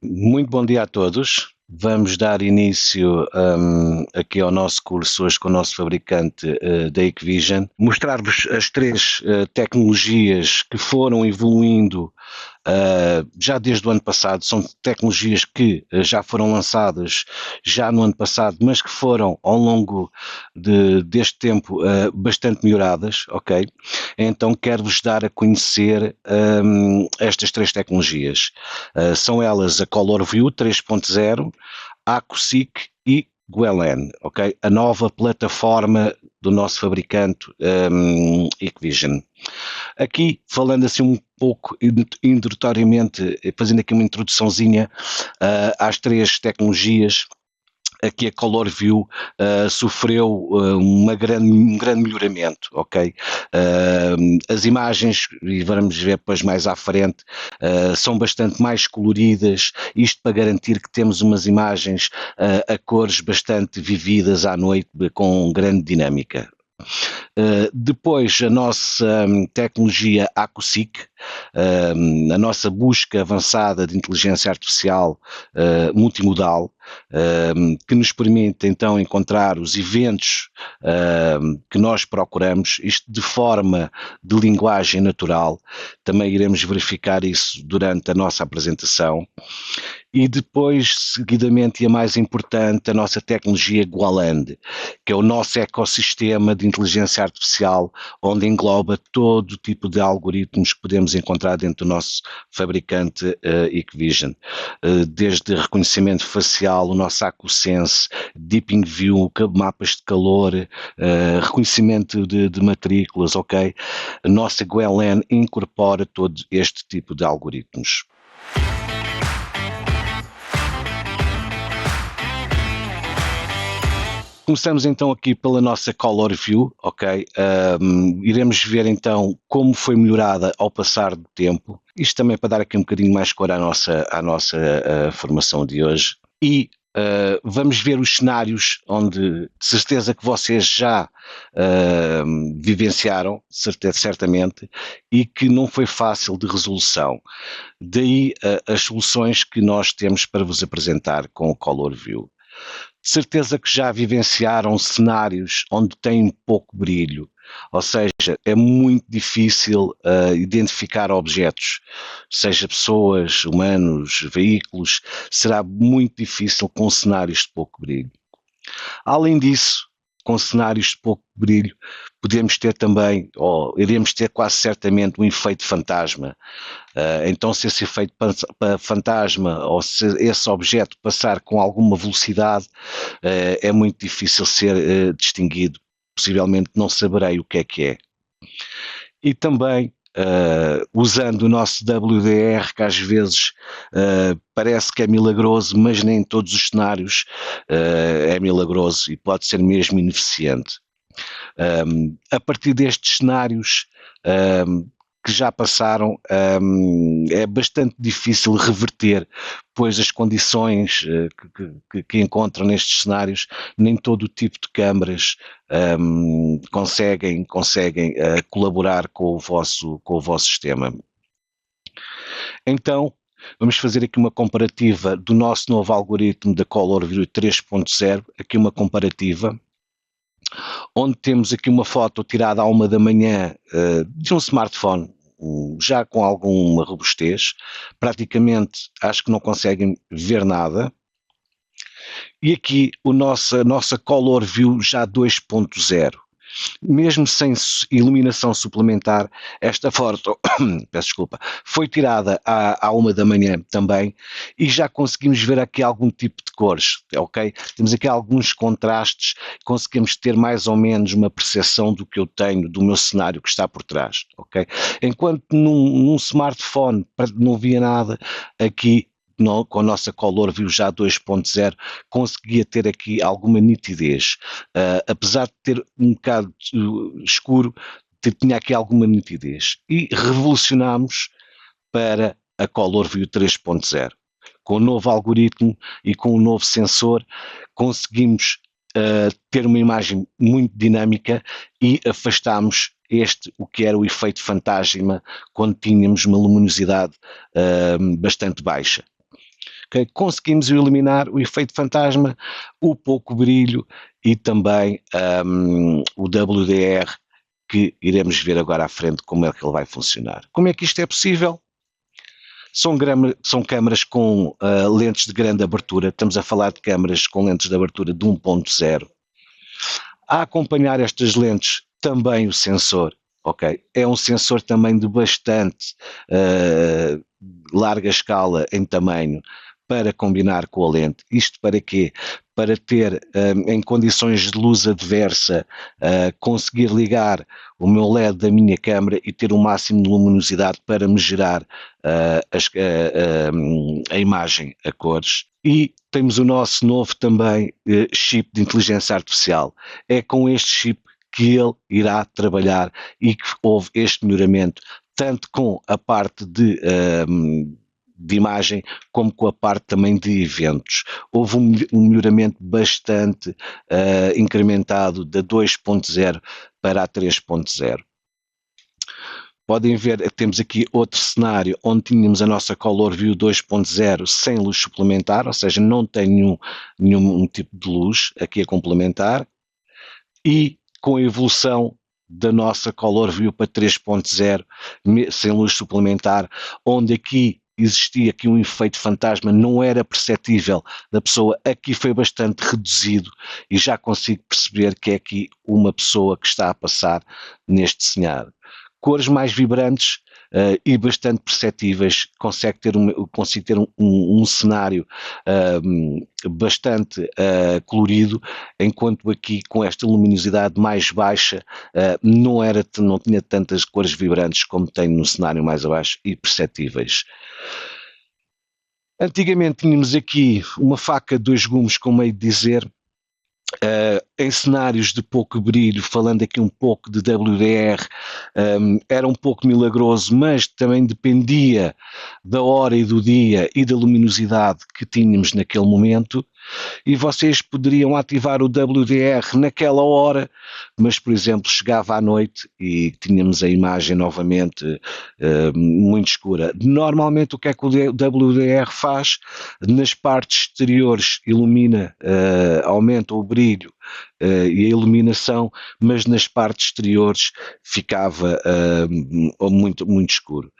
Muito bom dia a todos. Vamos dar início aqui ao nosso curso hoje com o nosso fabricante da Hikvision. Mostrar-vos as três tecnologias que foram evoluindo já desde o ano passado. São tecnologias que já foram lançadas já no ano passado, mas que foram ao longo deste tempo bastante melhoradas, ok? Então quero-vos dar a conhecer estas três tecnologias. São elas a ColorView 3.0, AcuSeek e Guelen, ok? A nova plataforma do nosso fabricante Hikvision. Aqui, falando assim um pouco introdutoriamente, fazendo aqui uma introduçãozinha às três tecnologias. Aqui a ColorView sofreu um grande melhoramento, ok? As imagens, e vamos ver depois mais à frente, são bastante mais coloridas, isto para garantir que temos umas imagens a cores bastante vividas à noite, com grande dinâmica. Depois a nossa tecnologia AcuSeek, a nossa busca avançada de inteligência artificial multimodal, que nos permite então encontrar os eventos que nós procuramos, isto de forma de linguagem natural. Também iremos verificar isso durante a nossa apresentação. E depois, seguidamente, e a mais importante, a nossa tecnologia Gualand, que é o nosso ecossistema de inteligência artificial, onde engloba todo tipo de algoritmos que podemos encontrar dentro do nosso fabricante Hikvision. Desde reconhecimento facial, o nosso AcuSense, Deeping View, mapas de calor, reconhecimento de matrículas, ok? A nossa Gualand incorpora todo este tipo de algoritmos. Começamos então aqui pela nossa ColorView, ok? Iremos ver então como foi melhorada ao passar do tempo. Isto também para dar aqui um bocadinho mais cor à nossa formação de hoje. E vamos ver os cenários onde, de certeza que vocês já vivenciaram, certamente, e que não foi fácil de resolução. Daí as soluções que nós temos para vos apresentar com o ColorView. De certeza que já vivenciaram cenários onde tem pouco brilho, ou seja, é muito difícil identificar objetos, seja pessoas, humanos, veículos, será muito difícil com cenários de pouco brilho. Além disso, com cenários de pouco brilho, podemos ter também, ou iremos ter quase certamente, um efeito fantasma. Então, se esse efeito fantasma ou se esse objeto passar com alguma velocidade, é muito difícil ser distinguido. Possivelmente não saberei o que é. E também, usando o nosso WDR, que às vezes parece que é milagroso, mas nem em todos os cenários é milagroso e pode ser mesmo ineficiente. A partir destes cenários que já passaram, é bastante difícil reverter, pois as condições que encontram nestes cenários, nem todo o tipo de câmaras conseguem colaborar com o vosso sistema. Então, vamos fazer aqui uma comparativa do nosso novo algoritmo da ColorView 3.0, aqui uma comparativa, onde temos aqui uma foto tirada à 1 da manhã de um smartphone, já com alguma robustez, praticamente acho que não conseguem ver nada. E aqui a nossa ColorView já 2.0. Mesmo sem iluminação suplementar, esta foto, peço desculpa, foi tirada à 1 da manhã também e já conseguimos ver aqui algum tipo de cores, ok? Temos aqui alguns contrastes, conseguimos ter mais ou menos uma percepção do que eu tenho, do meu cenário que está por trás, ok? Enquanto num smartphone não via nada, aqui com a nossa ColorView já 2.0, conseguia ter aqui alguma nitidez. Apesar de ter um bocado escuro, tinha aqui alguma nitidez. E revolucionámos para a ColorView 3.0. Com o novo algoritmo e com o novo sensor, conseguimos ter uma imagem muito dinâmica e afastámos o que era o efeito fantasma quando tínhamos uma luminosidade bastante baixa. ok? Conseguimos eliminar o efeito fantasma, o pouco brilho e também o WDR, que iremos ver agora à frente como é que ele vai funcionar. Como é que isto é possível? São câmaras com lentes de grande abertura, estamos a falar de câmaras com lentes de abertura de 1.0. A acompanhar estas lentes também o sensor, ok? É um sensor também de bastante larga escala em tamanho para combinar com a lente. Isto para quê? Para ter, em condições de luz adversa, conseguir ligar o meu LED da minha câmera e ter o máximo de luminosidade para me gerar a imagem a cores. E temos o nosso novo também chip de inteligência artificial. É com este chip que ele irá trabalhar e que houve este melhoramento, tanto com a parte de imagem, como com a parte também de eventos. Houve um melhoramento bastante incrementado da 2.0 para a 3.0. Podem ver que temos aqui outro cenário onde tínhamos a nossa Color View 2.0 sem luz suplementar, ou seja, não tem nenhum tipo de luz aqui a complementar, e com a evolução da nossa Color View para 3.0 sem luz suplementar, onde aqui existia aqui um efeito fantasma, não era perceptível da pessoa, aqui foi bastante reduzido e já consigo perceber que é aqui uma pessoa que está a passar neste cenário. Cores mais vibrantes e bastante perceptíveis, consigo ter um cenário bastante colorido, enquanto aqui com esta luminosidade mais baixa não tinha tantas cores vibrantes como tem no cenário mais abaixo e perceptíveis. Antigamente tínhamos aqui uma faca de 2 gumes, como hei de dizer, em cenários de pouco brilho, falando aqui um pouco de WDR, era um pouco milagroso, mas também dependia da hora e do dia e da luminosidade que tínhamos naquele momento, e vocês poderiam ativar o WDR naquela hora, mas, por exemplo, chegava à noite e tínhamos a imagem novamente muito escura. Normalmente o que é que o WDR faz? Nas partes exteriores ilumina, aumenta o brilho e a iluminação, mas nas partes exteriores ficava muito, muito escuro.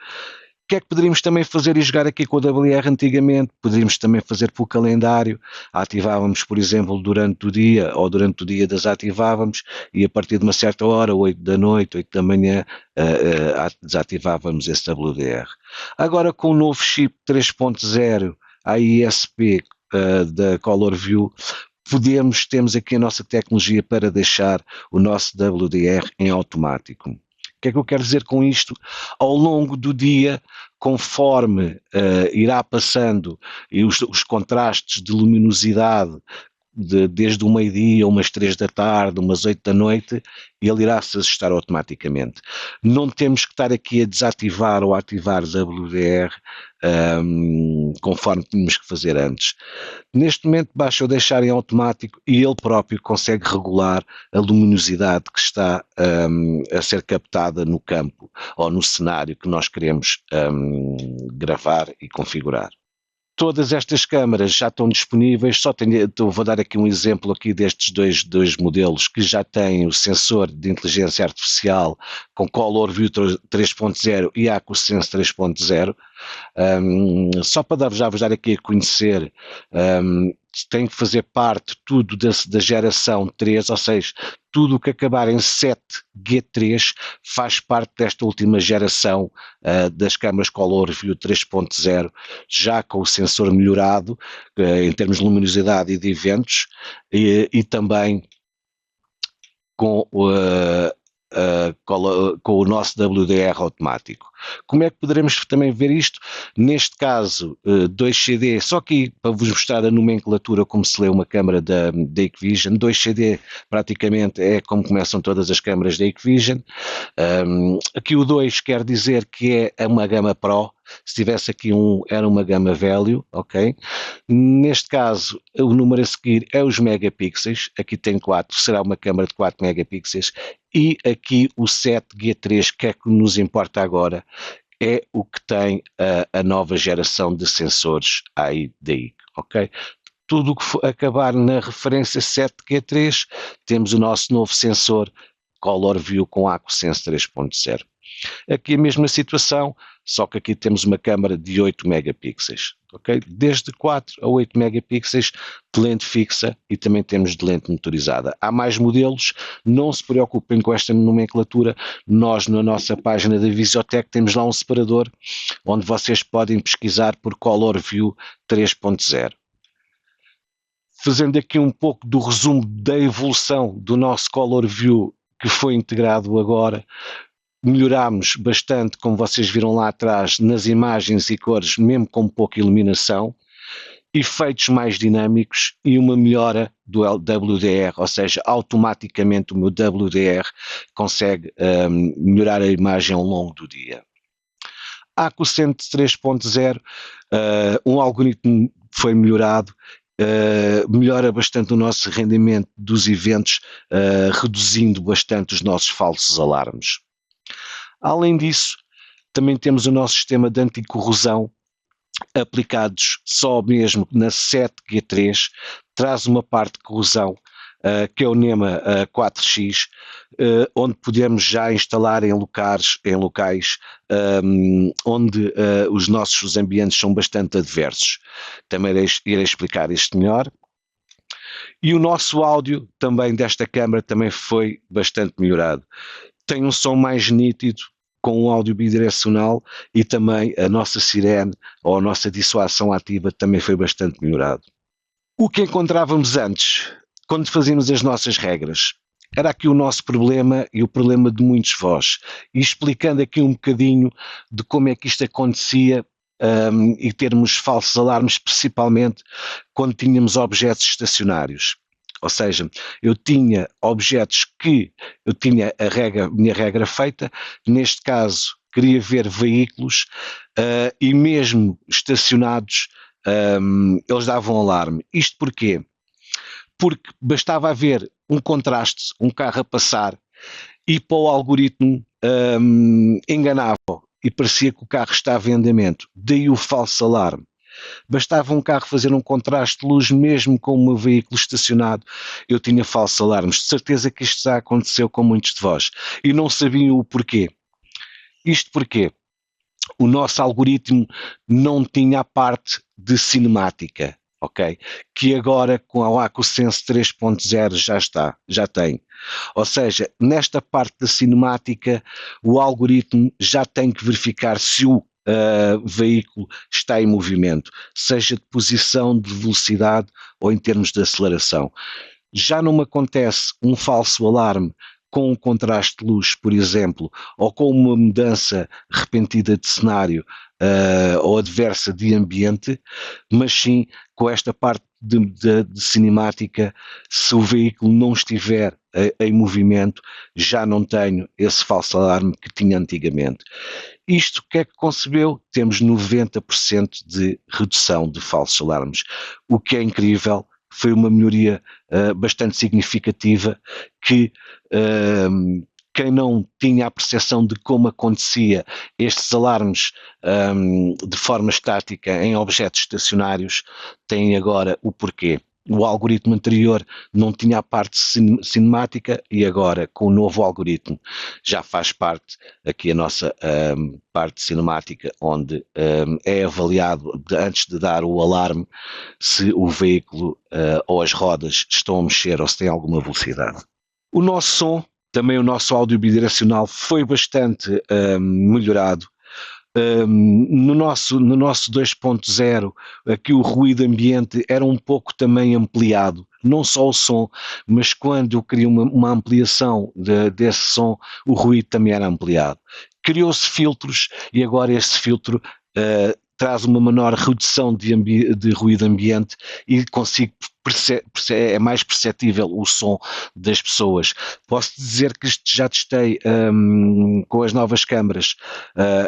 O que é que poderíamos também fazer e jogar aqui com o WR antigamente? Poderíamos também fazer pelo calendário, ativávamos, por exemplo, durante o dia, ou durante o dia desativávamos, e a partir de uma certa hora, 8 da noite, 8 da manhã, desativávamos esse WDR. Agora com o novo chip 3.0, a ISP da Color View, temos aqui a nossa tecnologia para deixar o nosso WDR em automático. O que é que eu quero dizer com isto? Ao longo do dia, conforme irá passando e os contrastes de luminosidade desde o meio-dia, umas 3 da tarde, umas 8 da noite, ele irá se ajustar automaticamente. Não temos que estar aqui a desativar ou ativar WDR conforme tínhamos que fazer antes. Neste momento basta eu deixar em automático e ele próprio consegue regular a luminosidade que está a ser captada no campo ou no cenário que nós queremos gravar e configurar. Todas estas câmaras já estão disponíveis, vou dar aqui um exemplo aqui destes dois modelos que já têm o sensor de inteligência artificial com Color View 3.0 e AcuSense 3.0. Só para vos dar aqui a conhecer, tem que fazer parte tudo da geração 3, ou seja, tudo o que acabar em 7G3 faz parte desta última geração das câmaras Color View 3.0, já com o sensor melhorado em termos de luminosidade e de eventos, e também com o nosso WDR automático. Como é que poderemos também ver isto? Neste caso, 2CD, só aqui para vos mostrar a nomenclatura como se lê uma câmara da Hikvision. 2CD praticamente é como começam todas as câmaras da Hikvision. Aqui o 2 quer dizer que é uma gama Pro. Se tivesse aqui era uma gama Value, ok? Neste caso, o número a seguir é os megapixels, aqui tem 4, será uma câmara de 4 megapixels, e aqui o 7G3, que é que nos importa agora, é o que tem a nova geração de sensores aí daí, ok? Tudo o que acabar na referência 7Q3, temos o nosso novo sensor Color View com AcuSense 3.0. Aqui a mesma situação, só que aqui temos uma câmara de 8 megapixels, ok? Desde 4 a 8 megapixels de lente fixa e também temos de lente motorizada. Há mais modelos, não se preocupem com esta nomenclatura, nós na nossa página da Visiotech temos lá um separador onde vocês podem pesquisar por Color View 3.0. Fazendo aqui um pouco do resumo da evolução do nosso Color View que foi integrado agora, melhorámos bastante, como vocês viram lá atrás, nas imagens e cores, mesmo com pouca iluminação, efeitos mais dinâmicos e uma melhora do WDR, ou seja, automaticamente o meu WDR consegue melhorar a imagem ao longo do dia. A AcuSense 3.0, um algoritmo foi melhorado, melhora bastante o nosso rendimento dos eventos, reduzindo bastante os nossos falsos alarmes. Além disso, também temos o nosso sistema de anticorrosão aplicados só mesmo na 7G3, traz uma parte de corrosão que é o NEMA 4X, onde podemos já instalar em locais onde os nossos ambientes são bastante adversos. Também irei explicar isto melhor. E o nosso áudio também desta câmara também foi bastante melhorado. Tem um som mais nítido, com um áudio bidirecional e também a nossa sirene ou a nossa dissuasão ativa também foi bastante melhorado. O que encontrávamos antes, quando fazíamos as nossas regras, era aqui o nosso problema e o problema de muitos de vós. E explicando aqui um bocadinho de como é que isto acontecia e termos falsos alarmes, principalmente quando tínhamos objetos estacionários. Ou seja, eu tinha objetos que eu tinha minha regra feita, neste caso queria ver veículos e mesmo estacionados eles davam alarme. Isto porquê? Porque bastava haver um contraste, um carro a passar e para o algoritmo enganava e parecia que o carro estava em andamento, daí o falso alarme. Bastava um carro fazer um contraste de luz mesmo com o meu veículo estacionado, eu tinha falsos alarmes. De certeza que isto já aconteceu com muitos de vós e não sabiam o porquê. Isto porquê? O nosso algoritmo não tinha a parte de cinemática, ok? Que agora com a AcuSense 3.0 já tem. Ou seja, nesta parte da cinemática, o algoritmo já tem que verificar se o veículo está em movimento, seja de posição, de velocidade ou em termos de aceleração. Já não me acontece um falso alarme com um contraste de luz, por exemplo, ou com uma mudança repentina de cenário ou adversa de ambiente, mas sim com esta parte de cinemática, se o veículo não estiver em movimento, já não tenho esse falso alarme que tinha antigamente. Isto o que é que concebeu? Temos 90% de redução de falsos alarmes, o que é incrível, foi uma melhoria bastante significativa que quem não tinha a percepção de como acontecia estes alarmes de forma estática em objetos estacionários tem agora o porquê. O algoritmo anterior não tinha a parte cinemática e agora com o novo algoritmo já faz parte aqui a nossa parte cinemática onde é avaliado antes de dar o alarme se o veículo ou as rodas estão a mexer ou se tem alguma velocidade. O nosso som, também o nosso áudio bidirecional foi bastante melhorado. No nosso 2.0, aqui o ruído ambiente era um pouco também ampliado, não só o som, mas quando eu queria uma ampliação desse som, o ruído também era ampliado. Criou-se filtros e agora esse filtro traz uma menor redução de ruído ambiente e consigo é mais perceptível o som das pessoas. Posso dizer que já testei com as novas câmaras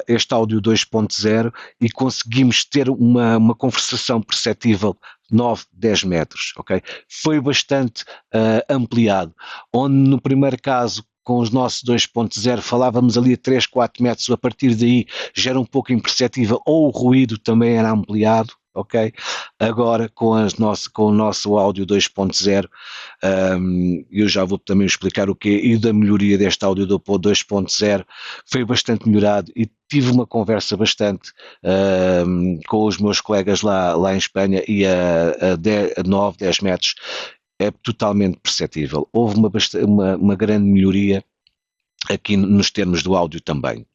este áudio 2.0 e conseguimos ter uma conversação perceptível 9, 10 metros, ok? Foi bastante ampliado, onde no primeiro caso com os nossos 2.0 falávamos ali a 3, 4 metros, a partir daí já era um pouco imperceptível, ou o ruído também era ampliado, ok? Agora com o nosso áudio 2.0, eu já vou também explicar o quê, e da melhoria deste áudio do 2.0, foi bastante melhorado e tive uma conversa bastante com os meus colegas lá em Espanha e a 9, 10 metros é totalmente perceptível. Houve uma grande melhoria aqui nos termos do áudio também.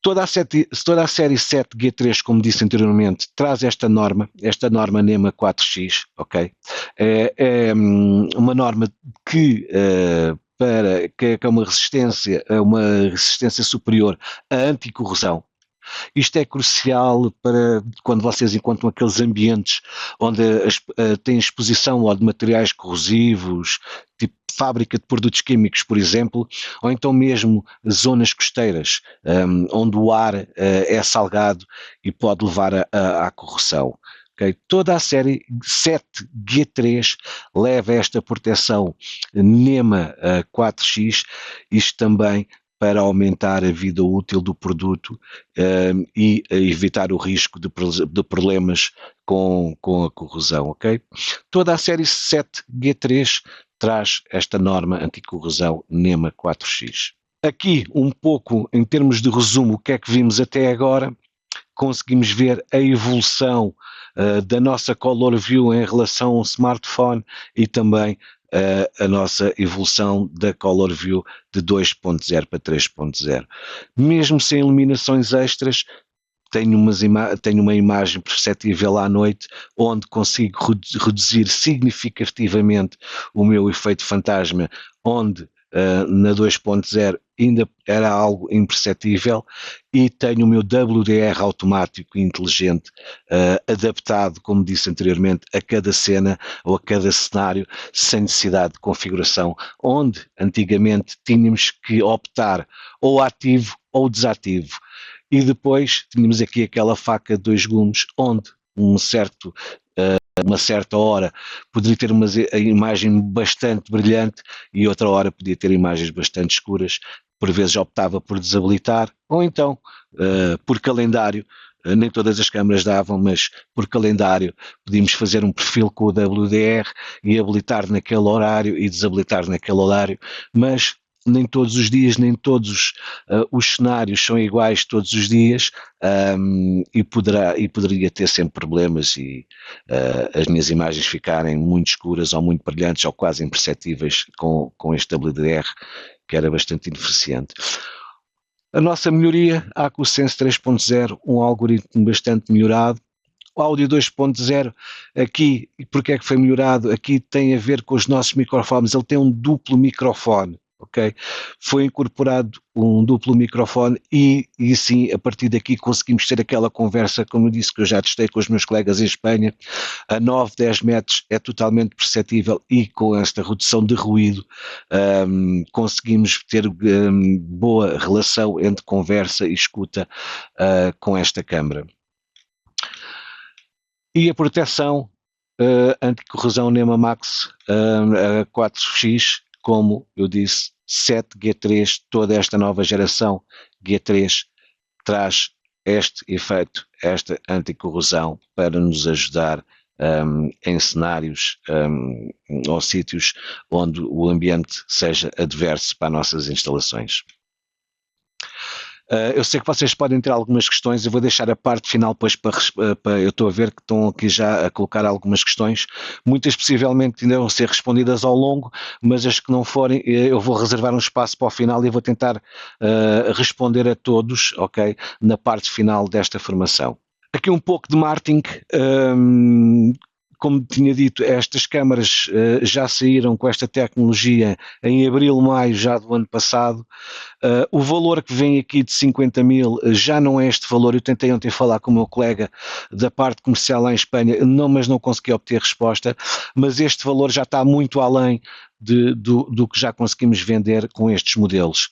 Toda a série 7G3, como disse anteriormente, traz esta norma NEMA 4X, ok? É uma norma que é uma resistência superior à anticorrosão. Isto é crucial para quando vocês encontram aqueles ambientes onde têm exposição ou de materiais corrosivos, tipo fábrica de produtos químicos, por exemplo, ou então mesmo zonas costeiras, onde o ar é salgado e pode levar à corrosão. Okay. Toda a série 7G3 leva esta proteção NEMA 4X, isto também para aumentar a vida útil do produto e evitar o risco de problemas com a corrosão, ok? Toda a série 7G3 traz esta norma anticorrosão NEMA 4X. Aqui, um pouco em termos de resumo, o que é que vimos até agora? Conseguimos ver a evolução da nossa Color View em relação ao smartphone e também a nossa evolução da Color View de 2.0 para 3.0. Mesmo sem iluminações extras, tenho uma imagem perceptível à noite onde consigo reduzir significativamente o meu efeito fantasma, onde na 2.0 ainda era algo imperceptível, e tenho o meu WDR automático e inteligente adaptado, como disse anteriormente, a cada cena ou a cada cenário, sem necessidade de configuração, onde antigamente tínhamos que optar ou ativo ou desativo. E depois tínhamos aqui aquela faca de 2 gumes, onde uma certa hora poderia ter uma imagem bastante brilhante e outra hora podia ter imagens bastante escuras. Por vezes optava por desabilitar, ou então por calendário, nem todas as câmaras davam, mas por calendário podíamos fazer um perfil com o WDR e habilitar naquele horário e desabilitar naquele horário, mas nem todos os dias, nem todos os cenários são iguais todos os dias, e poderia ter sempre problemas e as minhas imagens ficarem muito escuras ou muito brilhantes ou quase imperceptíveis com este WDR, que era bastante ineficiente. A nossa melhoria, a AcuSense 3.0, um algoritmo bastante melhorado. O áudio 2.0 aqui, porque é que foi melhorado? Aqui tem a ver com os nossos microfones, ele tem um duplo microfone. Okay? Foi incorporado um duplo microfone e sim, a partir daqui conseguimos ter aquela conversa, como eu disse, que eu já testei com os meus colegas em Espanha, a 9, 10 metros é totalmente perceptível e com esta redução de ruído conseguimos ter boa relação entre conversa e escuta com esta câmara. E a proteção anticorrosão NEMA Max 4X, como eu disse, 7G3, toda esta nova geração G3 traz este efeito, esta anticorrosão para nos ajudar em cenários ou sítios onde o ambiente seja adverso para as nossas instalações. Eu sei que vocês podem ter algumas questões, eu vou deixar a parte final depois para eu estou a ver que estão aqui já a colocar algumas questões, muitas possivelmente ainda vão ser respondidas ao longo, mas as que não forem, eu vou reservar um espaço para o final e vou tentar responder a todos, ok, na parte final desta formação. Aqui um pouco de marketing. Como tinha dito, estas câmaras já saíram com esta tecnologia em abril, maio já do ano passado. O valor que vem aqui de 50 mil já não é este valor. Eu tentei ontem falar com o meu colega da parte comercial lá em Espanha, mas não consegui obter resposta, mas este valor já está muito além do que já conseguimos vender com estes modelos.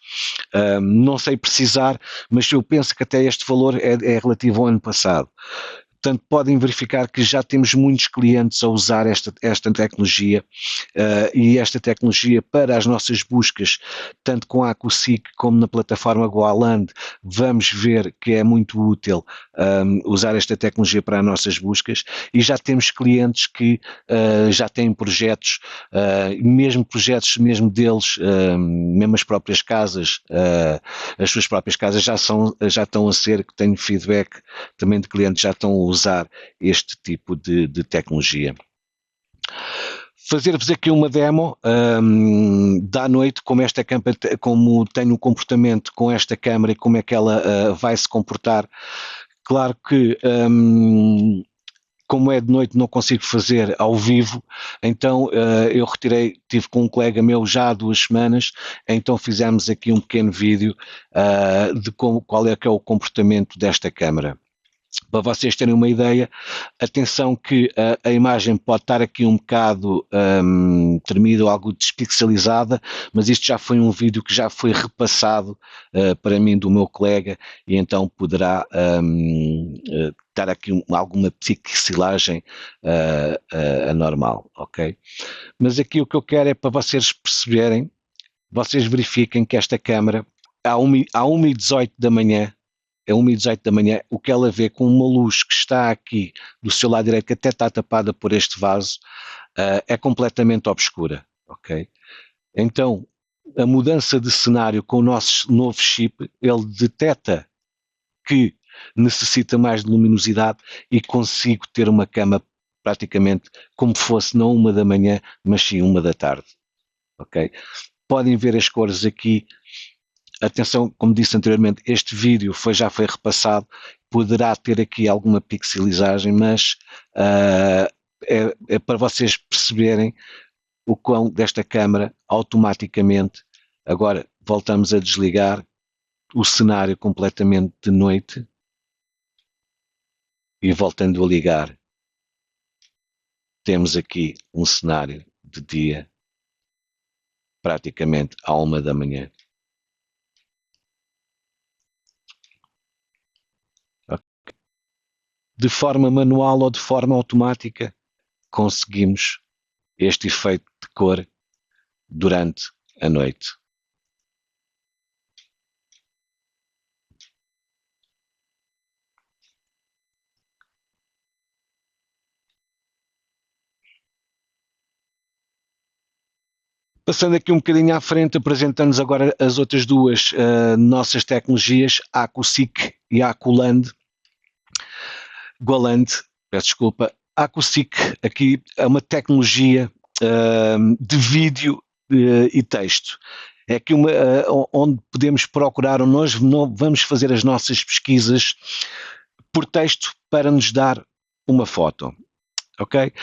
Não sei precisar, mas eu penso que até este valor é relativo ao ano passado. Portanto, podem verificar que já temos muitos clientes a usar esta tecnologia e esta tecnologia para as nossas buscas, tanto com a AcuSeek como na plataforma Goaland, vamos ver que é muito útil usar esta tecnologia para as nossas buscas e já temos clientes que já têm projetos, mesmo projetos mesmo deles, mesmo as próprias casas, as suas próprias casas já estão a ser, tenho feedback também de clientes, já estão a usar este tipo de tecnologia. Fazer-vos aqui uma demo da noite, como tem um comportamento com esta câmera e como é que ela vai se comportar. Claro que como é de noite não consigo fazer ao vivo, então eu estive com um colega meu já há 2 semanas, então fizemos aqui um pequeno vídeo de qual é que é o comportamento desta câmera. Para vocês terem uma ideia, atenção que a imagem pode estar aqui um bocado tremida ou algo despixelizada, mas isto já foi um vídeo que já foi repassado para mim do meu colega e então poderá dar aqui alguma pixelagem anormal, ok? Mas aqui o que eu quero é para vocês perceberem, vocês verifiquem que esta câmera, à 1h18 da manhã, é 1h18 da manhã, o que ela vê com uma luz que está aqui do seu lado direito, que até está tapada por este vaso, é completamente obscura, ok? Então, a mudança de cenário com o nosso novo chip, ele detecta que necessita mais de luminosidade e consigo ter uma cama praticamente como fosse não 1 da manhã, mas sim 1 da tarde, ok? Podem ver as cores aqui. Atenção, como disse anteriormente, este vídeo já foi repassado, poderá ter aqui alguma pixelizagem, mas é para vocês perceberem o quão desta câmara automaticamente, agora voltamos a desligar o cenário completamente de noite e voltando a ligar, temos aqui um cenário de dia praticamente à 1 da manhã. De forma manual ou de forma automática, conseguimos este efeito de cor durante a noite. Passando aqui um bocadinho à frente, apresentando-nos agora as outras duas nossas tecnologias, a AcuSeek e a Aculand. Goaland, peço desculpa. A AcuSeek aqui é uma tecnologia de vídeo e texto. É aqui onde podemos procurar, onde nós vamos fazer as nossas pesquisas por texto para nos dar uma foto, ok?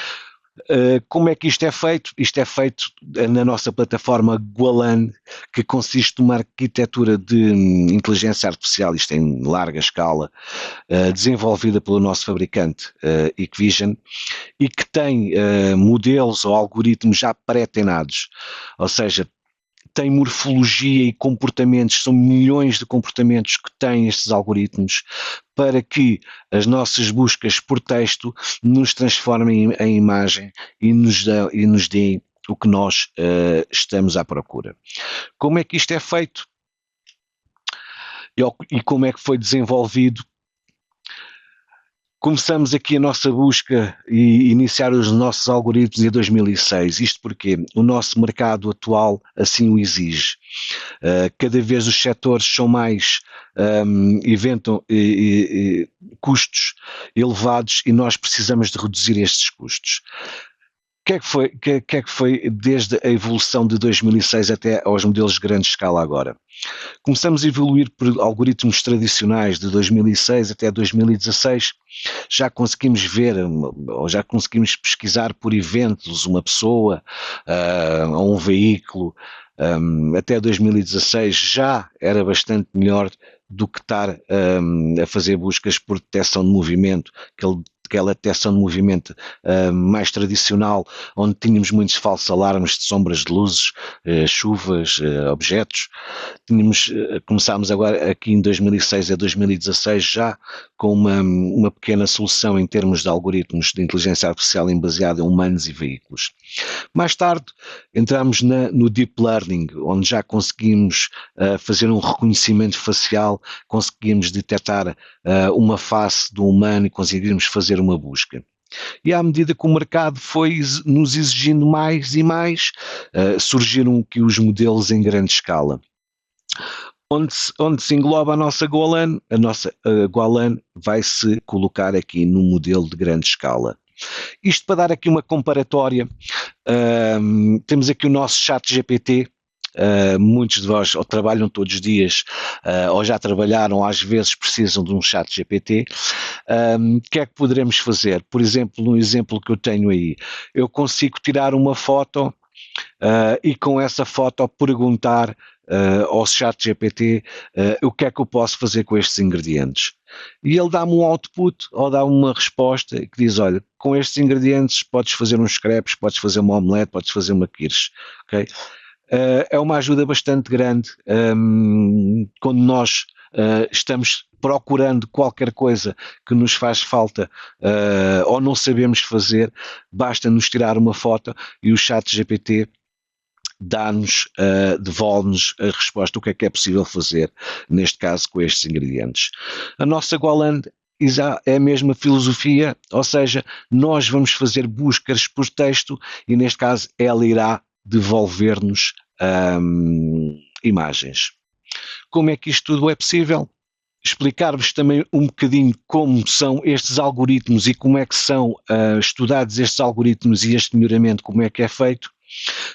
Como é que isto é feito? Isto é feito na nossa plataforma Goaland, que consiste numa arquitetura de inteligência artificial, isto em larga escala, desenvolvida pelo nosso fabricante Hikvision, e que tem modelos ou algoritmos já pré-treinados, ou seja, tem morfologia e comportamentos, são milhões de comportamentos que têm estes algoritmos para que as nossas buscas por texto nos transformem em imagem e nos deem o que nós estamos à procura. Como é que isto é feito? E como é que foi desenvolvido? Começamos aqui a nossa busca e iniciar os nossos algoritmos em 2006. Isto porque o nosso mercado atual assim o exige. Cada vez os setores são mais, inventam custos elevados e nós precisamos de reduzir estes custos. O que é que foi desde a evolução de 2006 até aos modelos de grande escala agora? Começamos a evoluir por algoritmos tradicionais de 2006 até 2016, já conseguimos ver, ou já conseguimos pesquisar por eventos, uma pessoa, ou um veículo, até 2016 já era bastante melhor do que estar a fazer buscas por detecção de movimento, que ele aquela detecção de movimento mais tradicional, onde tínhamos muitos falsos alarmes de sombras de luzes, chuvas, objetos. Começámos agora aqui em 2006 a 2016 já com uma pequena solução em termos de algoritmos de inteligência artificial baseada em humanos e veículos. Mais tarde entramos no Deep Learning, onde já conseguimos fazer um reconhecimento facial, conseguimos detectar uma face do humano e conseguimos fazer uma busca. E à medida que o mercado foi nos exigindo mais e mais, surgiram aqui os modelos em grande escala. Onde se engloba a nossa Golan vai se colocar aqui no modelo de grande escala. Isto para dar aqui uma comparatória, temos aqui o nosso chat GPT, muitos de vós ou trabalham todos os dias, ou já trabalharam, às vezes precisam de um chat GPT. O que é que poderemos fazer? Por exemplo, no exemplo que eu tenho aí, eu consigo tirar uma foto e com essa foto perguntar ao chat GPT o que é que eu posso fazer com estes ingredientes. E ele dá-me um output ou dá-me uma resposta que diz, olha, com estes ingredientes podes fazer uns crepes, podes fazer uma omelete, podes fazer uma quiche, ok? É uma ajuda bastante grande quando nós estamos procurando qualquer coisa que nos faz falta ou não sabemos fazer, basta nos tirar uma foto e o chat GPT dá-nos, devolve-nos a resposta, o que é possível fazer, neste caso com estes ingredientes. A nossa Golan é a mesma filosofia, ou seja, nós vamos fazer buscas por texto e neste caso ela irá devolver-nos imagens. Como é que isto tudo é possível? Explicar-vos também um bocadinho como são estes algoritmos e como é que são estudados estes algoritmos e este melhoramento, como é que é feito.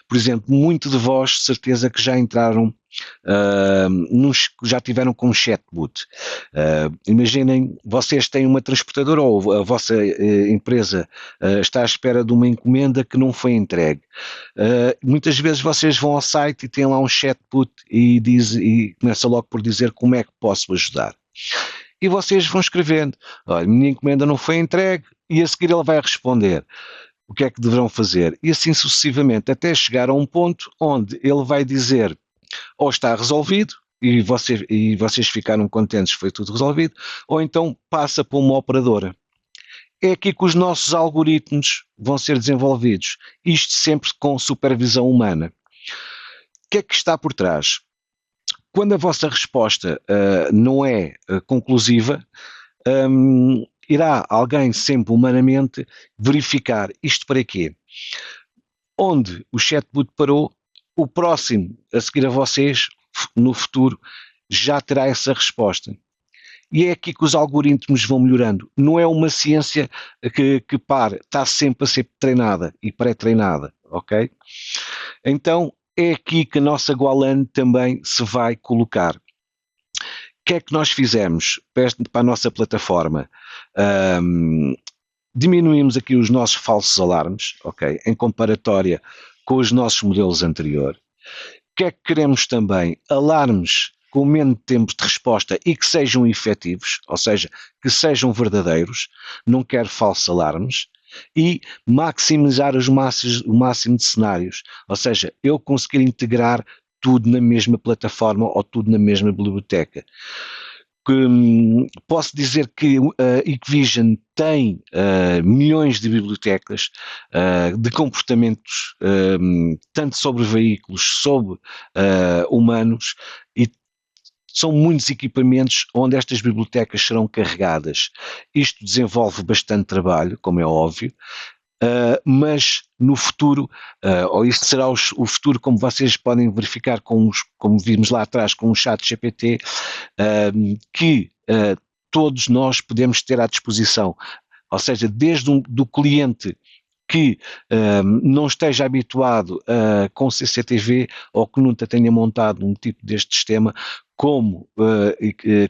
Por exemplo, muito de vós, de certeza que já entraram, já tiveram com um chatbot. Imaginem, vocês têm uma transportadora ou a vossa empresa está à espera de uma encomenda que não foi entregue. Muitas vezes vocês vão ao site e têm lá um chatbot e começa logo por dizer como é que posso ajudar. E vocês vão escrevendo, olha, minha encomenda não foi entregue, e a seguir ele vai responder o que é que deverão fazer, e assim sucessivamente, até chegar a um ponto onde ele vai dizer ou está resolvido, e vocês ficaram contentes, foi tudo resolvido, ou então passa para uma operadora. É aqui que os nossos algoritmos vão ser desenvolvidos, isto sempre com supervisão humana. O que é que está por trás? Quando a vossa resposta não é conclusiva, irá alguém sempre humanamente verificar isto para quê? Onde o chatbot parou, o próximo a seguir a vocês, no futuro, já terá essa resposta. E é aqui que os algoritmos vão melhorando. Não é uma ciência que para, está sempre a ser treinada e pré-treinada, ok? Então, é aqui que a nossa Golan também se vai colocar. O que é que nós fizemos para a nossa plataforma? Diminuímos aqui os nossos falsos alarmes, ok? Em comparatória com os nossos modelos anteriores. O que é que queremos também? Alarmes com menos tempo de resposta e que sejam efetivos, ou seja, que sejam verdadeiros, não quero falsos alarmes, e maximizar o máximo de cenários, ou seja, eu conseguir integrar tudo na mesma plataforma ou tudo na mesma biblioteca. Posso dizer que a Hikvision tem milhões de bibliotecas de comportamentos, tanto sobre veículos, sobre humanos, e são muitos equipamentos onde estas bibliotecas serão carregadas. Isto desenvolve bastante trabalho, como é óbvio, mas no futuro, ou isto será o futuro, como vocês podem verificar, como vimos lá atrás com o chat GPT, que todos nós podemos ter à disposição, ou seja, desde do cliente que não esteja habituado com CCTV ou que nunca tenha montado um tipo deste sistema, como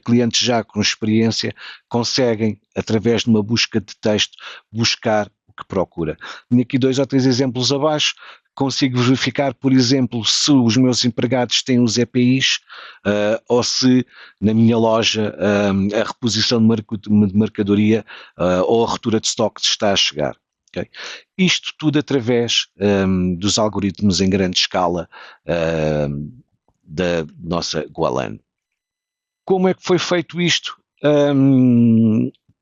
clientes já com experiência conseguem, através de uma busca de texto, buscar o que procura. Tenho aqui 2 ou 3 exemplos abaixo. Consigo verificar, por exemplo, se os meus empregados têm os EPIs ou se na minha loja a reposição de mercadoria ou a ruptura de estoque está a chegar. Okay? Isto tudo através dos algoritmos em grande escala da nossa Goalan. Como é que foi feito isto?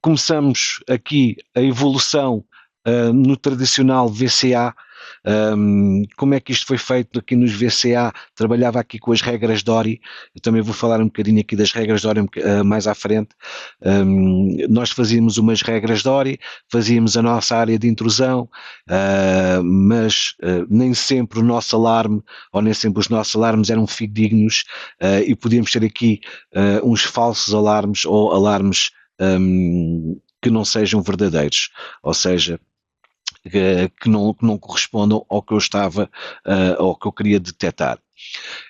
Começamos aqui a evolução no tradicional VCA. Como é que isto foi feito aqui nos VCA? Trabalhava aqui com as regras Dory. Eu também vou falar um bocadinho aqui das regras Dory mais à frente. Nós fazíamos umas regras Dory, fazíamos a nossa área de intrusão, mas nem sempre o nosso alarme, ou nem sempre os nossos alarmes eram fidedignos, e podíamos ter aqui uns falsos alarmes ou alarmes que não sejam verdadeiros, ou seja, que não correspondam ao que eu estava, ao que eu queria detectar.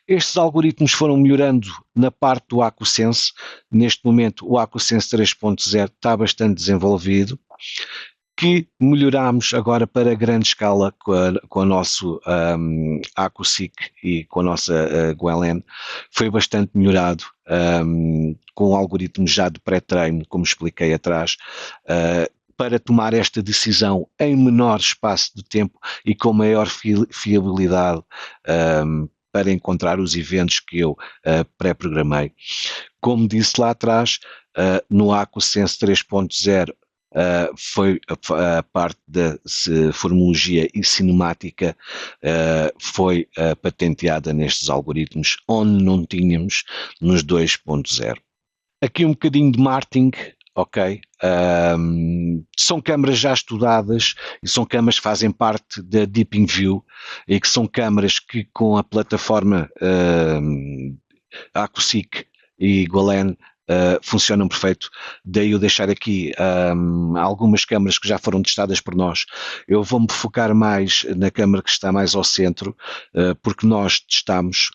Estes algoritmos foram melhorando na parte do AcuSense. Neste momento o AcuSense 3.0 está bastante desenvolvido, que melhorámos agora para grande escala com o nosso AcuSeek e com a nossa Goalan. Foi bastante melhorado com algoritmos já de pré-treino, como expliquei atrás, para tomar esta decisão em menor espaço de tempo e com maior fiabilidade para encontrar os eventos que eu pré-programei. Como disse lá atrás, no AcuSense 3.0 foi a parte da formologia e cinemática foi patenteada nestes algoritmos, onde não tínhamos nos 2.0. Aqui um bocadinho de marketing. Ok, são câmaras já estudadas e são câmaras que fazem parte da Deep View e que são câmaras que com a plataforma AcuSeek e Goalan funcionam perfeito. Daí eu deixar aqui algumas câmaras que já foram testadas por nós. Eu vou-me focar mais na câmara que está mais ao centro, porque nós testamos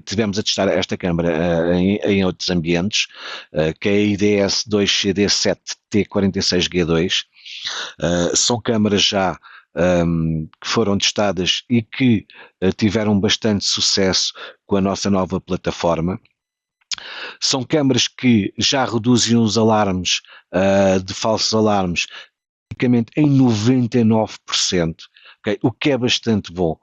tivemos a testar esta câmara em outros ambientes, que é a IDS 2CD7T46G2. São câmaras já que foram testadas e que tiveram bastante sucesso com a nossa nova plataforma. São câmaras que já reduzem os alarmes de falsos alarmes praticamente em 99%, okay? O que é bastante bom.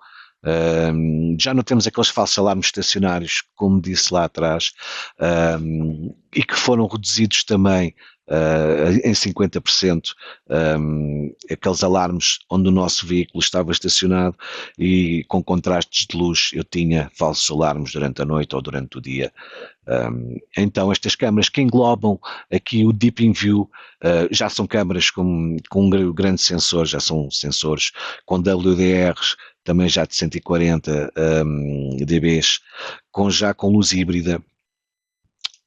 Já não temos aqueles falsos alarmes estacionários, como disse lá atrás, e que foram reduzidos também em 50%, aqueles alarmes onde o nosso veículo estava estacionado e com contrastes de luz eu tinha falsos alarmes durante a noite ou durante o dia. Então estas câmaras que englobam aqui o Deep View já são câmaras com um grande sensor, já são sensores com WDRs também já de 140 dBs, já com luz híbrida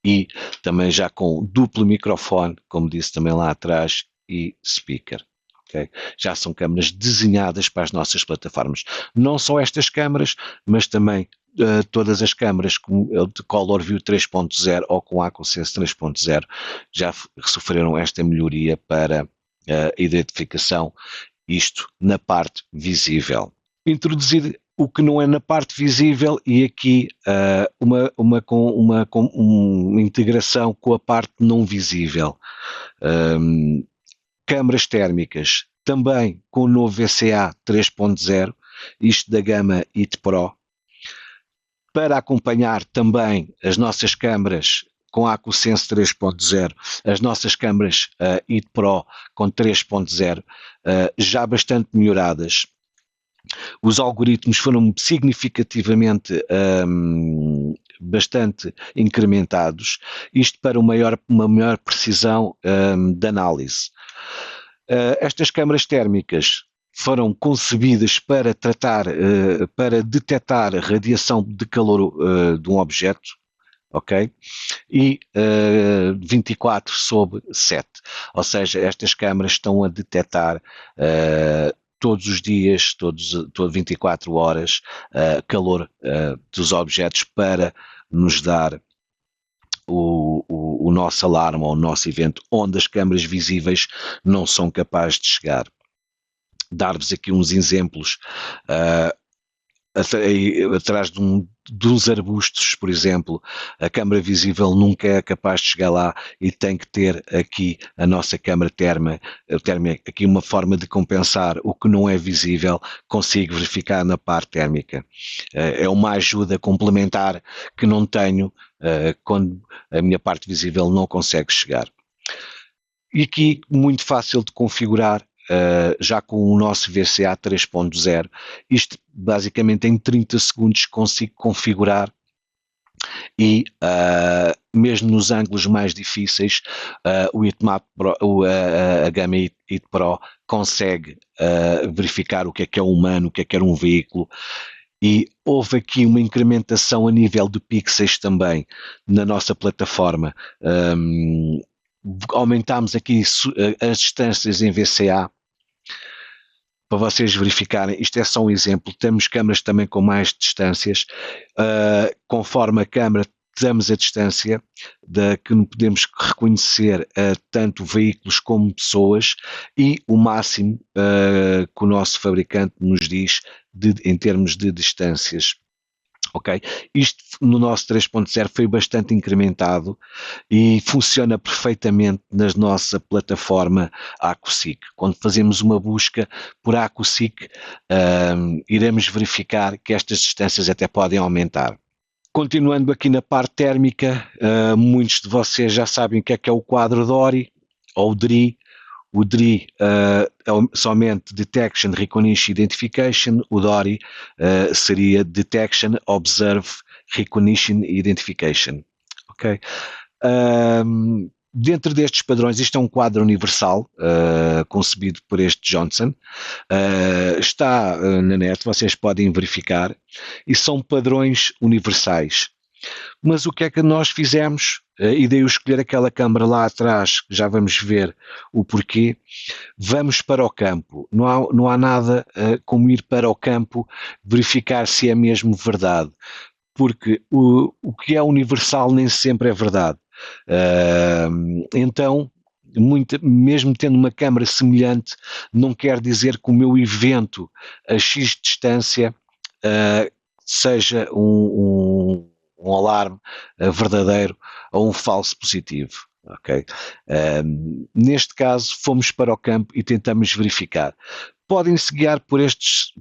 e também já com duplo microfone, como disse também lá atrás, e speaker. Okay? Já são câmaras desenhadas para as nossas plataformas. Não só estas câmaras, mas também todas as câmaras de Color View 3.0 ou com AcuSense 3.0 já sofreram esta melhoria para a identificação, isto na parte visível. Introduzir o que não é na parte visível e aqui uma integração com a parte não visível. Câmaras térmicas, também com o novo VCA 3.0, isto da gama IT Pro, para acompanhar também as nossas câmaras com a AcuSense 3.0, as nossas câmaras IT Pro com 3.0, já bastante melhoradas. Os algoritmos foram significativamente bastante incrementados, isto para uma maior precisão de análise. Estas câmaras térmicas foram concebidas para para detectar a radiação de calor de um objeto, ok? E 24/7, ou seja, estas câmaras estão a detectar todos os dias, 24 horas, calor dos objetos para nos dar o o nosso alarme ou o nosso evento onde as câmaras visíveis não são capazes de chegar. Dar-vos aqui uns exemplos, atrás dos arbustos, por exemplo, a câmara visível nunca é capaz de chegar lá e tem que ter aqui a nossa câmara térmica, aqui uma forma de compensar o que não é visível, consigo verificar na parte térmica. É uma ajuda complementar que não tenho quando a minha parte visível não consegue chegar. E aqui muito fácil de configurar, já com o nosso VCA 3.0, isto basicamente em 30 segundos consigo configurar e mesmo nos ângulos mais difíceis o Heatmap Pro, a gama Heat Pro consegue verificar o que é humano, o que é um veículo. E houve aqui uma incrementação a nível de pixels também na nossa plataforma. Aumentámos aqui as distâncias em VCA para vocês verificarem. Isto é só um exemplo. Temos câmaras também com mais distâncias. Conforme a câmara damos a distância que podemos reconhecer tanto veículos como pessoas e o máximo que o nosso fabricante nos diz em termos de distâncias. Ok? Isto no nosso 3.0 foi bastante incrementado e funciona perfeitamente na nossa plataforma AcuSeek. Quando fazemos uma busca por AcuSeek, iremos verificar que estas distâncias até podem aumentar. Continuando aqui na parte térmica, muitos de vocês já sabem o que é o quadro DORI ou DRI. O DRI é somente Detection, Recognition, Identification. O DORI seria Detection, Observe, Recognition e Identification. Ok? Dentro destes padrões, isto é um quadro universal concebido por este Johnson. Está na net, vocês podem verificar, e são padrões universais. Mas o que é que nós fizemos? E daí eu escolher aquela câmara lá atrás, já vamos ver o porquê. Vamos para o campo. Não há nada como ir para o campo verificar se é mesmo verdade. Porque o que é universal nem sempre é verdade. Então, mesmo tendo uma câmara semelhante, não quer dizer que o meu evento a X distância seja um alarme verdadeiro ou um falso positivo. Okay? Neste caso, fomos para o campo e tentamos verificar. Podem-se guiar por este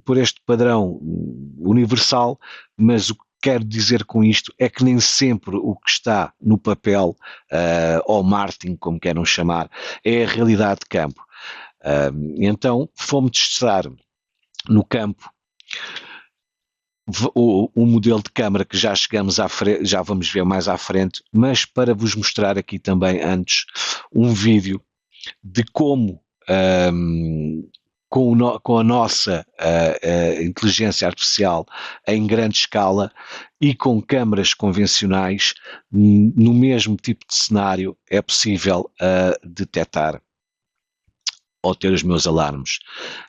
padrão universal, mas o que quero dizer com isto é que nem sempre o que está no papel, ou marketing, como queiram chamar, é a realidade de campo. Então, fomos testar no campo o modelo de câmara que já chegamos à frente, já vamos ver mais à frente, mas para vos mostrar aqui também antes um vídeo de como com a nossa inteligência artificial em grande escala e com câmaras convencionais, no mesmo tipo de cenário, é possível detectar ou ter os meus alarmes.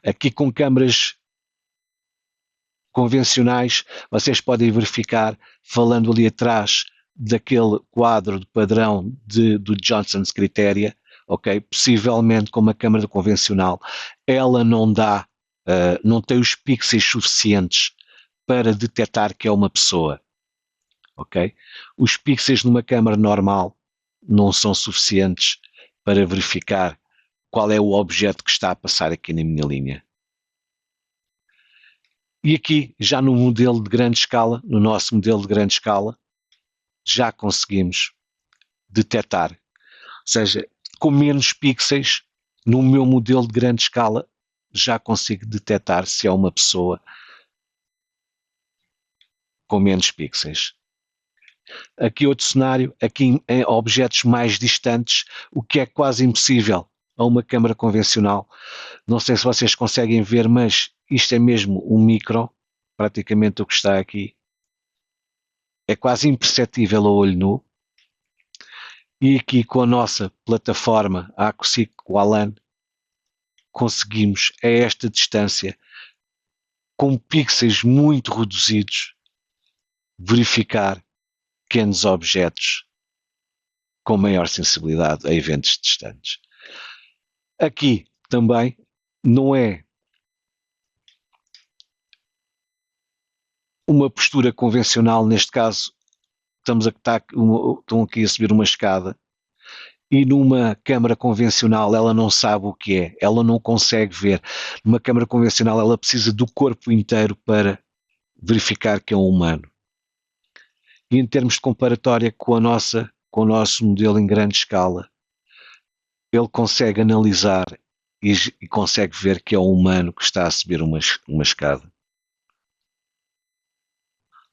Aqui com câmaras convencionais, vocês podem verificar, falando ali atrás daquele quadro de padrão do Johnson's Criteria, ok? Possivelmente com uma câmara convencional, ela não dá, não tem os pixels suficientes para detectar que é uma pessoa, ok? Os pixels numa câmara normal não são suficientes para verificar qual é o objeto que está a passar aqui na minha linha. E aqui, já no modelo de grande escala, no nosso modelo de grande escala, já conseguimos detectar. Ou seja, com menos pixels, no meu modelo de grande escala, já consigo detectar se é uma pessoa com menos pixels. Aqui outro cenário, aqui em objetos mais distantes, o que é quase impossível a uma câmara convencional. Não sei se vocês conseguem ver, mas isto é mesmo um micro, praticamente o que está aqui. É quase imperceptível a olho nu. E aqui com a nossa plataforma, a AcuSeek Walan, conseguimos a esta distância, com pixels muito reduzidos, verificar pequenos objetos com maior sensibilidade a eventos distantes. Aqui também não é uma postura convencional, neste caso estão aqui a subir uma escada e numa câmara convencional ela não sabe o que é, ela não consegue ver. Numa câmara convencional ela precisa do corpo inteiro para verificar que é um humano. E em termos de comparatória com o nosso modelo em grande escala, ele consegue analisar e consegue ver que é um humano que está a subir uma escada.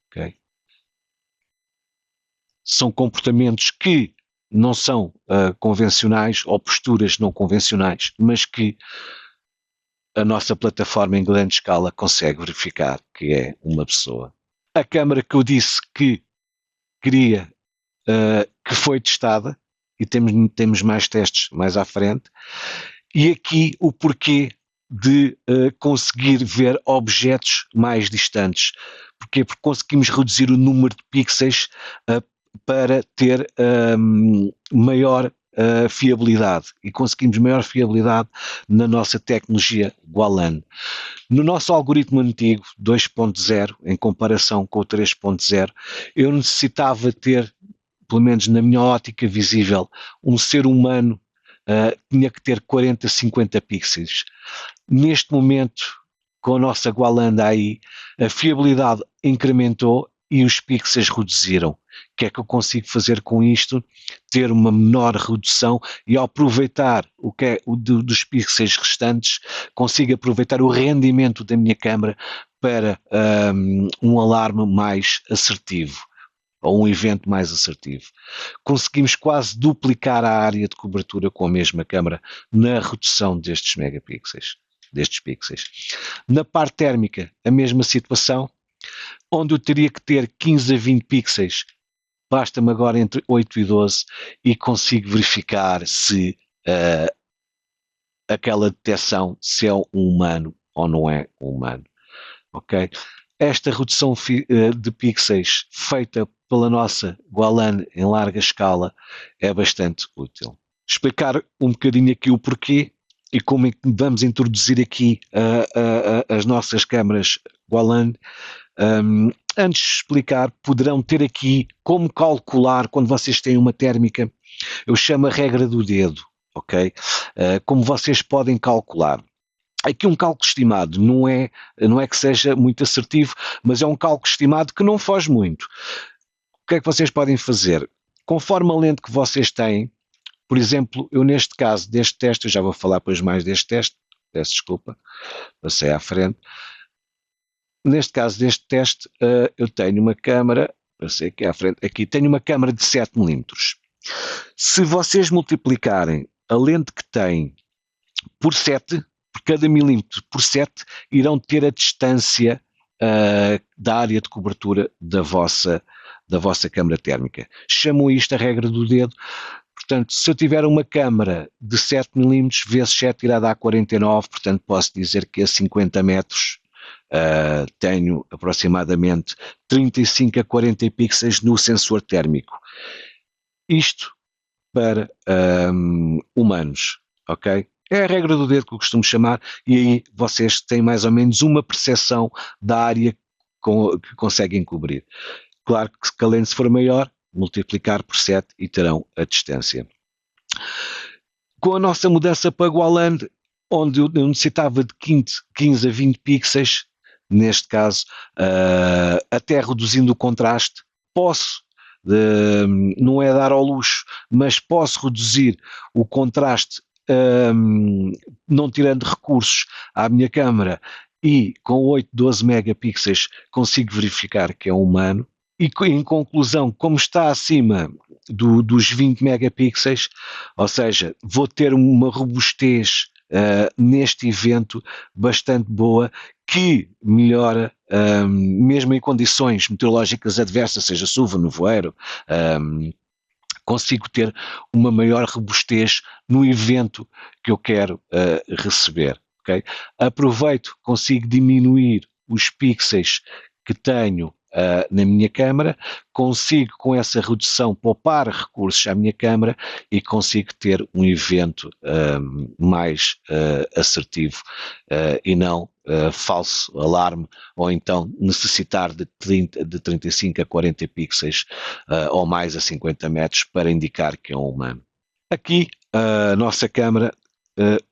Okay? São comportamentos que não são convencionais ou posturas não convencionais, mas que a nossa plataforma em grande escala consegue verificar que é uma pessoa. A câmara que eu disse que queria, que foi testada, e temos mais testes mais à frente, e aqui o porquê de conseguir ver objetos mais distantes. Porquê? Porque conseguimos reduzir o número de pixels para ter maior fiabilidade, e conseguimos maior fiabilidade na nossa tecnologia Gualan. No nosso algoritmo antigo 2.0, em comparação com o 3.0, eu necessitava ter, pelo menos na minha ótica visível, um ser humano tinha que ter 40, 50 pixels. Neste momento, com a nossa Gualanda aí, a fiabilidade incrementou e os pixels reduziram. O que é que eu consigo fazer com isto? Ter uma menor redução e, ao aproveitar o que é dos pixels restantes, consigo aproveitar o rendimento da minha câmara para um alarme mais assertivo, ou um evento mais assertivo. Conseguimos quase duplicar a área de cobertura com a mesma câmara na redução destes megapixels, destes pixels. Na parte térmica, a mesma situação, onde eu teria que ter 15 a 20 pixels, basta-me agora entre 8 e 12 e consigo verificar se aquela detecção se é um humano ou não é um humano. Ok? Esta redução de pixels feita pela nossa Gualan em larga escala é bastante útil. Explicar um bocadinho aqui o porquê e como é que vamos introduzir aqui as nossas câmaras Gualan. Antes de explicar, poderão ter aqui como calcular quando vocês têm uma térmica, eu chamo a regra do dedo, ok? Como vocês podem calcular. Aqui um cálculo estimado não é que seja muito assertivo, mas é um cálculo estimado que não foge muito. O que é que vocês podem fazer? Conforme a lente que vocês têm, por exemplo, eu neste caso deste teste, eu já vou falar depois mais deste teste, peço desculpa, passei à frente. Neste caso deste teste, eu tenho uma câmara, passei aqui à frente, aqui tenho uma câmara de 7 mm. Se vocês multiplicarem a lente que tem por 7, por cada milímetro por 7, irão ter a distância da área de cobertura da vossa câmara térmica. Chamam isto a regra do dedo. Portanto, se eu tiver uma câmara de 7 mm, vezes 7 irá dar 49, portanto posso dizer que a 50 metros tenho aproximadamente 35 a 40 pixels no sensor térmico. Isto para humanos, ok? É a regra do dedo que eu costumo chamar, e aí vocês têm mais ou menos uma percepção da área que conseguem cobrir. Claro que se a lente for maior, multiplicar por 7 e terão a distância. Com a nossa mudança para Gualan, onde eu necessitava de 15 a 20 pixels, neste caso, até reduzindo o contraste, posso, não é dar ao luxo, mas posso reduzir o contraste não tirando recursos à minha câmara, e com 8, 12 megapixels consigo verificar que é um humano. E em conclusão, como está acima dos 20 megapixels, ou seja, vou ter uma robustez neste evento bastante boa, que melhora, mesmo em condições meteorológicas adversas, seja chuva, nevoeiro, consigo ter uma maior robustez no evento que eu quero receber. Okay? Aproveito, consigo diminuir os pixels que tenho na minha câmara, consigo com essa redução poupar recursos à minha câmara e consigo ter um evento mais assertivo e não falso alarme, ou então necessitar de 35 a 40 pixels ou mais a 50 metros para indicar que é um humano. Aqui a nossa câmara,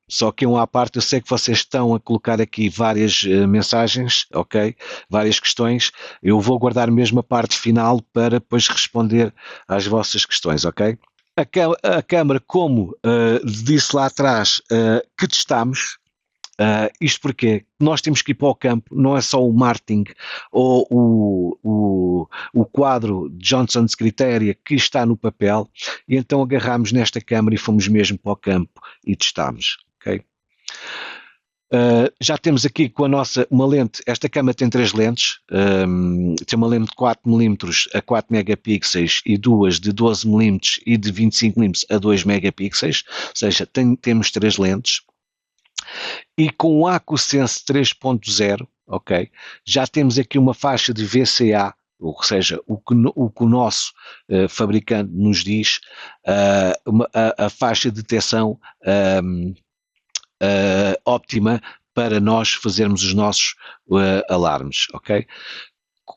só que à parte, eu sei que vocês estão a colocar aqui várias mensagens, ok? Várias questões. Eu vou guardar mesmo a parte final para depois responder às vossas questões, ok? A câmara, como disse lá atrás, que testamos, isto porque nós temos que ir para o campo, não é só o marketing ou o quadro de Johnson's Criteria que está no papel, e então agarramos nesta câmara e fomos mesmo para o campo e testámos. Okay? Já temos aqui com a nossa uma lente, esta câmara tem 3 lentes, tem uma lente de 4mm a 4 megapixels e duas de 12mm e de 25mm a 2 megapixels, ou seja, temos 3 lentes. E com o AcuSense 3.0, ok, já temos aqui uma faixa de VCA, ou seja, o que o nosso fabricante nos diz, a faixa de detecção óptima para nós fazermos os nossos alarmes, ok?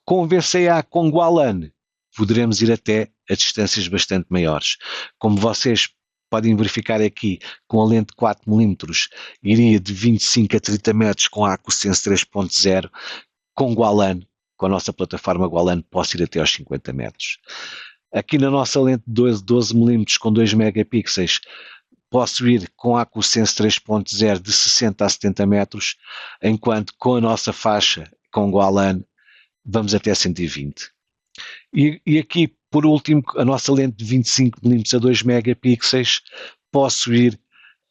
Com VCA com Gualan poderemos ir até a distâncias bastante maiores. Como vocês podem verificar aqui, com a lente 4mm, iria de 25 a 30 metros com a AcuSense 3.0, com Gualan, com a nossa plataforma Gualan, posso ir até aos 50 metros. Aqui na nossa lente 12mm com 2 megapixels, posso ir com a AcuSense 3.0 de 60 a 70 metros, enquanto com a nossa faixa, com Gualan, vamos até 120. E aqui, por último, a nossa lente de 25mm a 2 megapixels, posso ir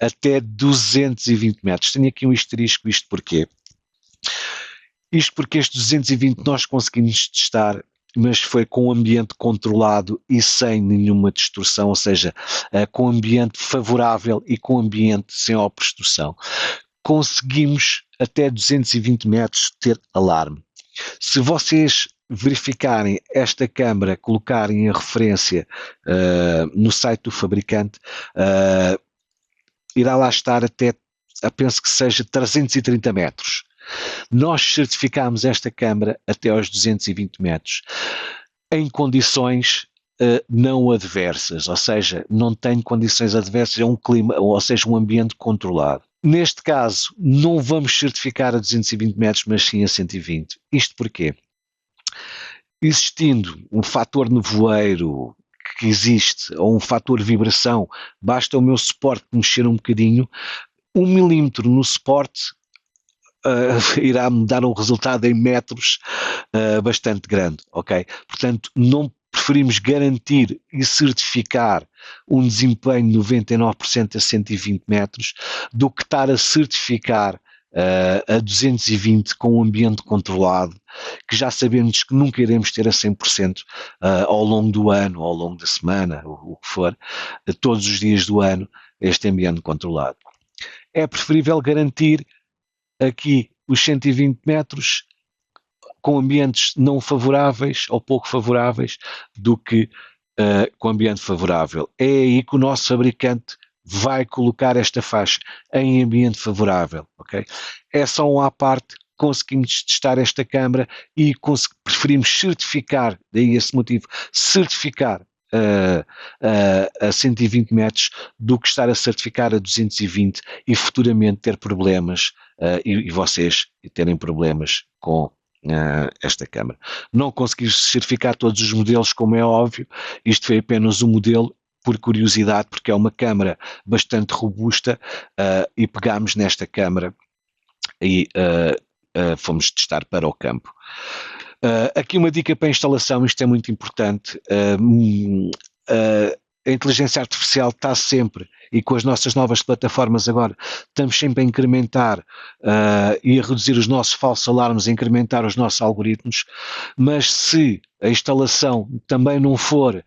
até 220 metros. Tenho aqui um asterisco, isto porquê? Isto porque este 220 nós conseguimos testar, mas foi com um ambiente controlado e sem nenhuma distorção, ou seja, com ambiente favorável e com ambiente sem obstrução. Conseguimos até 220 metros ter alarme. Se vocês verificarem esta câmara, colocarem a referência no site do fabricante, irá lá estar até, penso que seja 330 metros. Nós certificámos esta câmara até aos 220 metros, em condições não adversas, ou seja, não tem condições adversas, é um clima, ou seja, um ambiente controlado. Neste caso, não vamos certificar a 220 metros, mas sim a 120. Isto porquê? Existindo um fator nevoeiro que existe, ou um fator de vibração, basta o meu suporte mexer um bocadinho, 1 milímetro no suporte irá-me dar um resultado em metros bastante grande, ok? Portanto, não preferimos garantir e certificar um desempenho de 99% a 120 metros do que estar a certificar a 220 com um ambiente controlado, que já sabemos que nunca iremos ter a 100% ao longo do ano, ao longo da semana, o que for, todos os dias do ano, este ambiente controlado. É preferível garantir aqui os 120 metros com ambientes não favoráveis ou pouco favoráveis do que com ambiente favorável. É aí que o nosso fabricante vai colocar esta faixa em ambiente favorável, ok? É só uma à parte, conseguimos testar esta câmara e preferimos certificar, daí esse motivo, certificar a 120 metros do que estar a certificar a 220 e futuramente ter problemas e vocês terem problemas com esta câmara. Não consegui certificar todos os modelos, como é óbvio, isto foi apenas um modelo por curiosidade, porque é uma câmara bastante robusta e pegámos nesta câmara e fomos testar para o campo. Aqui uma dica para a instalação, isto é muito importante. A inteligência artificial está sempre, e com as nossas novas plataformas agora, estamos sempre a incrementar e a reduzir os nossos falsos alarmes, a incrementar os nossos algoritmos, mas se a instalação também não for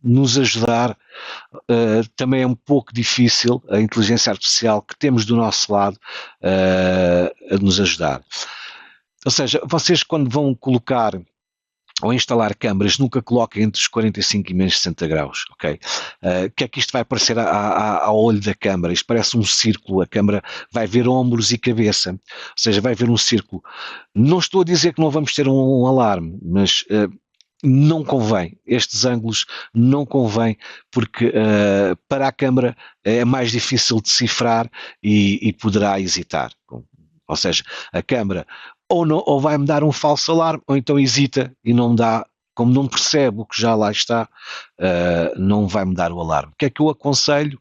nos ajudar, também é um pouco difícil a inteligência artificial que temos do nosso lado a nos ajudar. Ou seja, vocês quando vão colocar ou instalar câmaras, nunca coloquem entre os 45 e menos 60 graus, ok? O que é que isto vai parecer ao olho da câmara? Isto parece um círculo, a câmara vai ver ombros e cabeça, ou seja, vai ver um círculo. Não estou a dizer que não vamos ter um alarme, mas não convém, estes ângulos não convém, porque para a câmara é mais difícil decifrar e poderá hesitar. Ou seja, a câmara ou vai-me dar um falso alarme, ou então hesita e não dá, como não percebe o que já lá está, não vai-me dar o alarme. O que é que eu aconselho?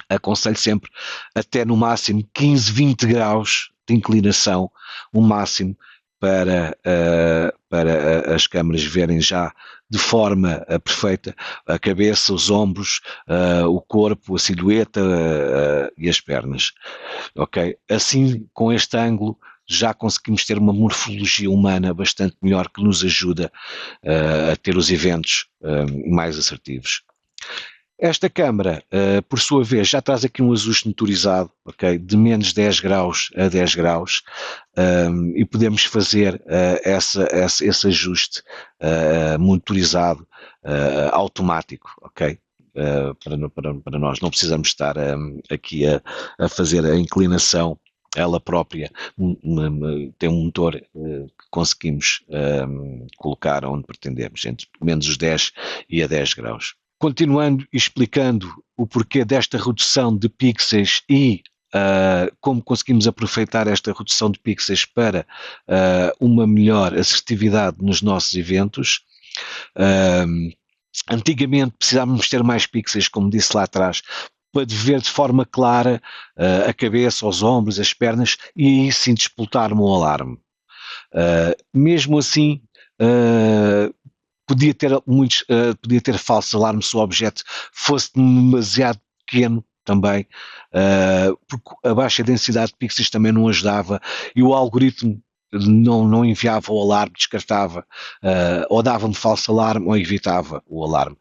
Aconselho sempre até no máximo 15, 20 graus de inclinação, o máximo para as câmaras verem já de forma perfeita a cabeça, os ombros, o corpo, a silhueta e as pernas. Ok? Assim, com este ângulo, já conseguimos ter uma morfologia humana bastante melhor que nos ajuda a ter os eventos mais assertivos. Esta câmara, por sua vez, já traz aqui um ajuste motorizado, ok, de menos 10 graus a 10 graus, e podemos fazer esse ajuste motorizado automático, ok? Para nós, não precisamos estar aqui a fazer a inclinação ela própria, tem um motor que conseguimos colocar onde pretendemos, entre menos os 10 e a 10 graus. Continuando e explicando o porquê desta redução de pixels e como conseguimos aproveitar esta redução de pixels para uma melhor assertividade nos nossos eventos. Antigamente precisávamos ter mais pixels, como disse lá atrás, para ver de forma clara a cabeça, os ombros, as pernas, e aí sim despoltar-me o alarme. Mesmo assim, podia ter falso alarme se o objeto fosse demasiado pequeno também, porque a baixa densidade de pixels também não ajudava e o algoritmo não enviava o alarme, descartava, ou dava-me falso alarme ou evitava o alarme.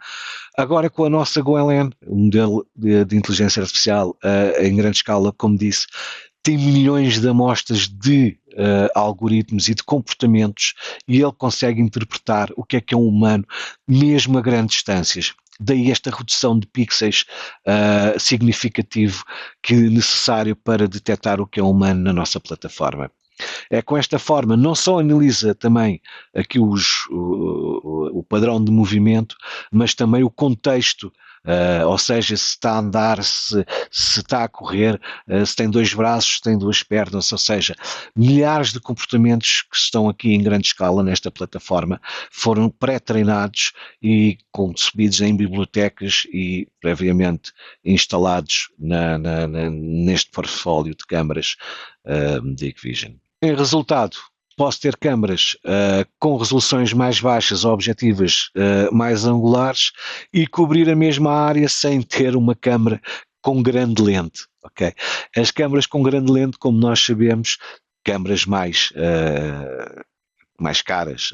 Agora com a nossa GoLN, o modelo de inteligência artificial em grande escala, como disse, tem milhões de amostras de algoritmos e de comportamentos e ele consegue interpretar o que é um humano, mesmo a grandes distâncias. Daí esta redução de pixels significativo que é necessário para detectar o que é humano na nossa plataforma. É com esta forma, não só analisa também aqui o padrão de movimento, mas também o contexto, ou seja, se está a andar, se está a correr, se tem dois braços, se tem duas pernas, ou seja, milhares de comportamentos que estão aqui em grande escala nesta plataforma foram pré-treinados e concebidos em bibliotecas e previamente instalados neste portfólio de câmaras de Hikvision. Em resultado, posso ter câmaras com resoluções mais baixas, objetivas mais angulares e cobrir a mesma área sem ter uma câmara com grande lente. Okay? As câmaras com grande lente, como nós sabemos, câmaras mais caras,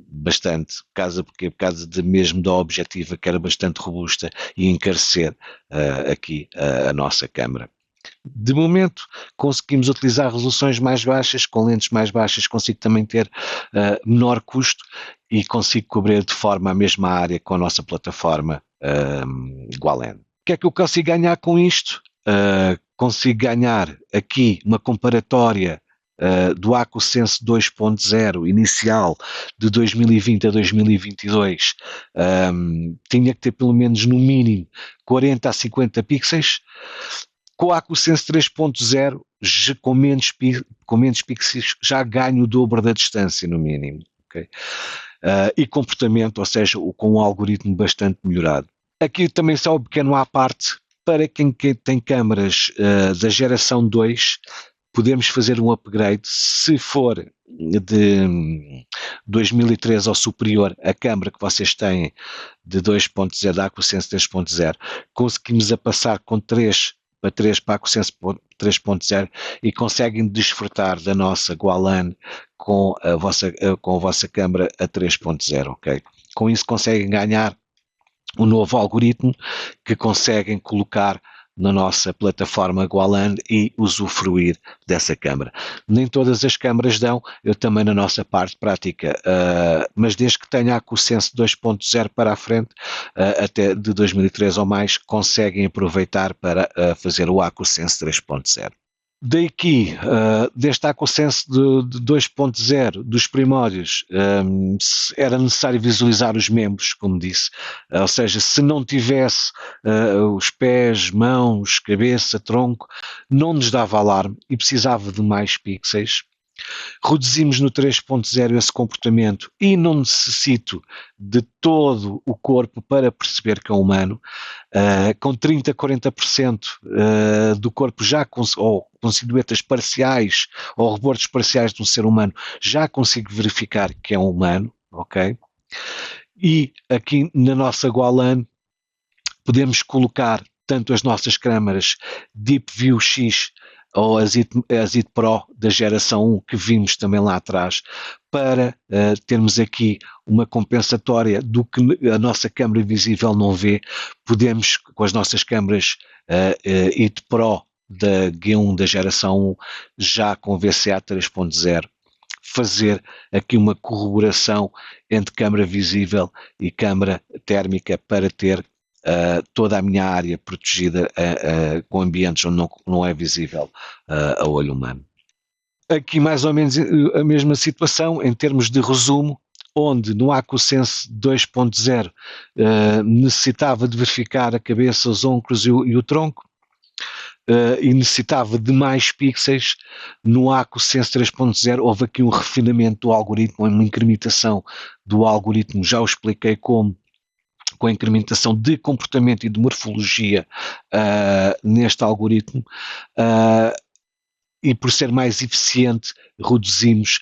bastante, por causa mesmo da objetiva que era bastante robusta e encarecer aqui a nossa câmara. De momento, conseguimos utilizar resoluções mais baixas, com lentes mais baixas consigo também ter menor custo e consigo cobrir de forma a mesma área com a nossa plataforma GoLN. O que é que eu consigo ganhar com isto? Consigo ganhar aqui uma comparatória do AcuSense 2.0 inicial de 2020 a 2022, tinha que ter pelo menos no mínimo 40 a 50 pixels. Com a AcuSense 3.0, com menos pixels, já ganho o dobro da distância, no mínimo. Okay? E comportamento, ou seja, com um algoritmo bastante melhorado. Aqui também só um pequeno à parte, para quem tem câmaras da geração 2, podemos fazer um upgrade, se for de 2013 ou superior, a câmara que vocês têm de 2.0, da AcuSense 3.0, conseguimos a passar com 3 para a AcuSense 3.0 e conseguem desfrutar da nossa GoLN com a vossa câmara a 3.0, ok? Com isso conseguem ganhar um novo algoritmo que conseguem colocar na nossa plataforma Gualan e usufruir dessa câmara. Nem todas as câmaras dão, eu também na nossa parte prática, mas desde que tenha a AcuSense 2.0 para a frente, até de 2003 ou mais, conseguem aproveitar para fazer o AcuSense 3.0. Daqui, deste AcuSense de 2.0 dos primórdios, era necessário visualizar os membros, como disse, ou seja, se não tivesse os pés, mãos, cabeça, tronco, não nos dava alarme e precisava de mais pixels. Reduzimos no 3.0 esse comportamento e não necessito de todo o corpo para perceber que é humano. Com 30% a 40% do corpo já ou com silhuetas parciais ou rebordos parciais de um ser humano, já consigo verificar que é um humano, ok? E aqui na nossa Gualan podemos colocar tanto as nossas câmaras Deep View X ou a Zit Pro da geração 1 que vimos também lá atrás, para termos aqui uma compensatória do que a nossa câmara visível não vê. Podemos, com as nossas câmaras IT Pro da G1 da geração 1, já com VCA 3.0, fazer aqui uma corroboração entre câmara visível e câmara térmica para ter toda a minha área protegida com ambientes onde não é visível a olho humano. Aqui mais ou menos a mesma situação em termos de resumo, onde no AcuSense 2.0 necessitava de verificar a cabeça, os ombros e o tronco, e necessitava de mais pixels. No AcuSense 3.0 houve aqui um refinamento do algoritmo, uma incrementação do algoritmo, já o expliquei como, com a incrementação de comportamento e de morfologia neste algoritmo, e por ser mais eficiente reduzimos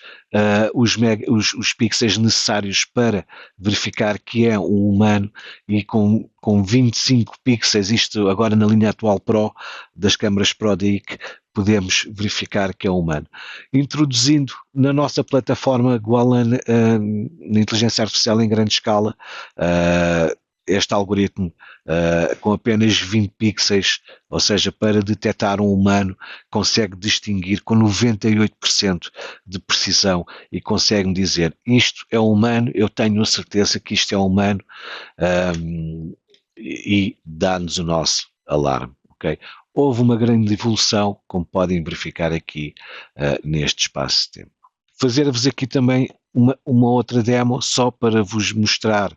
os pixels necessários para verificar que é um humano, e com 25 pixels, isto agora na linha atual Pro, das câmaras Pro da IC, podemos verificar que é humano. Introduzindo na nossa plataforma Gualan na inteligência artificial em grande escala, este algoritmo com apenas 20 pixels, ou seja, para detectar um humano, consegue distinguir com 98% de precisão e consegue-me dizer isto é um humano, eu tenho a certeza que isto é um humano, e dá-nos o nosso alarme. Okay? Houve uma grande evolução, como podem verificar aqui neste espaço de tempo. Fazer-vos aqui também uma outra demo só para vos mostrar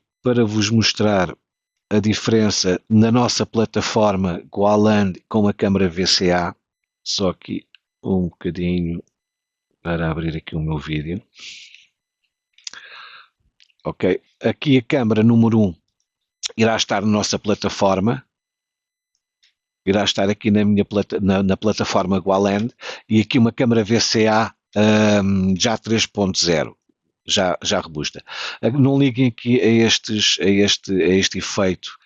a diferença na nossa plataforma Gualan com a câmara VCA. Só aqui um bocadinho para abrir aqui o meu vídeo. Ok, aqui a câmara número 1 irá estar na nossa plataforma, irá estar aqui na plataforma Gualan, e aqui uma câmara VCA já 3.0. Já robusta. Não liguem aqui a este efeito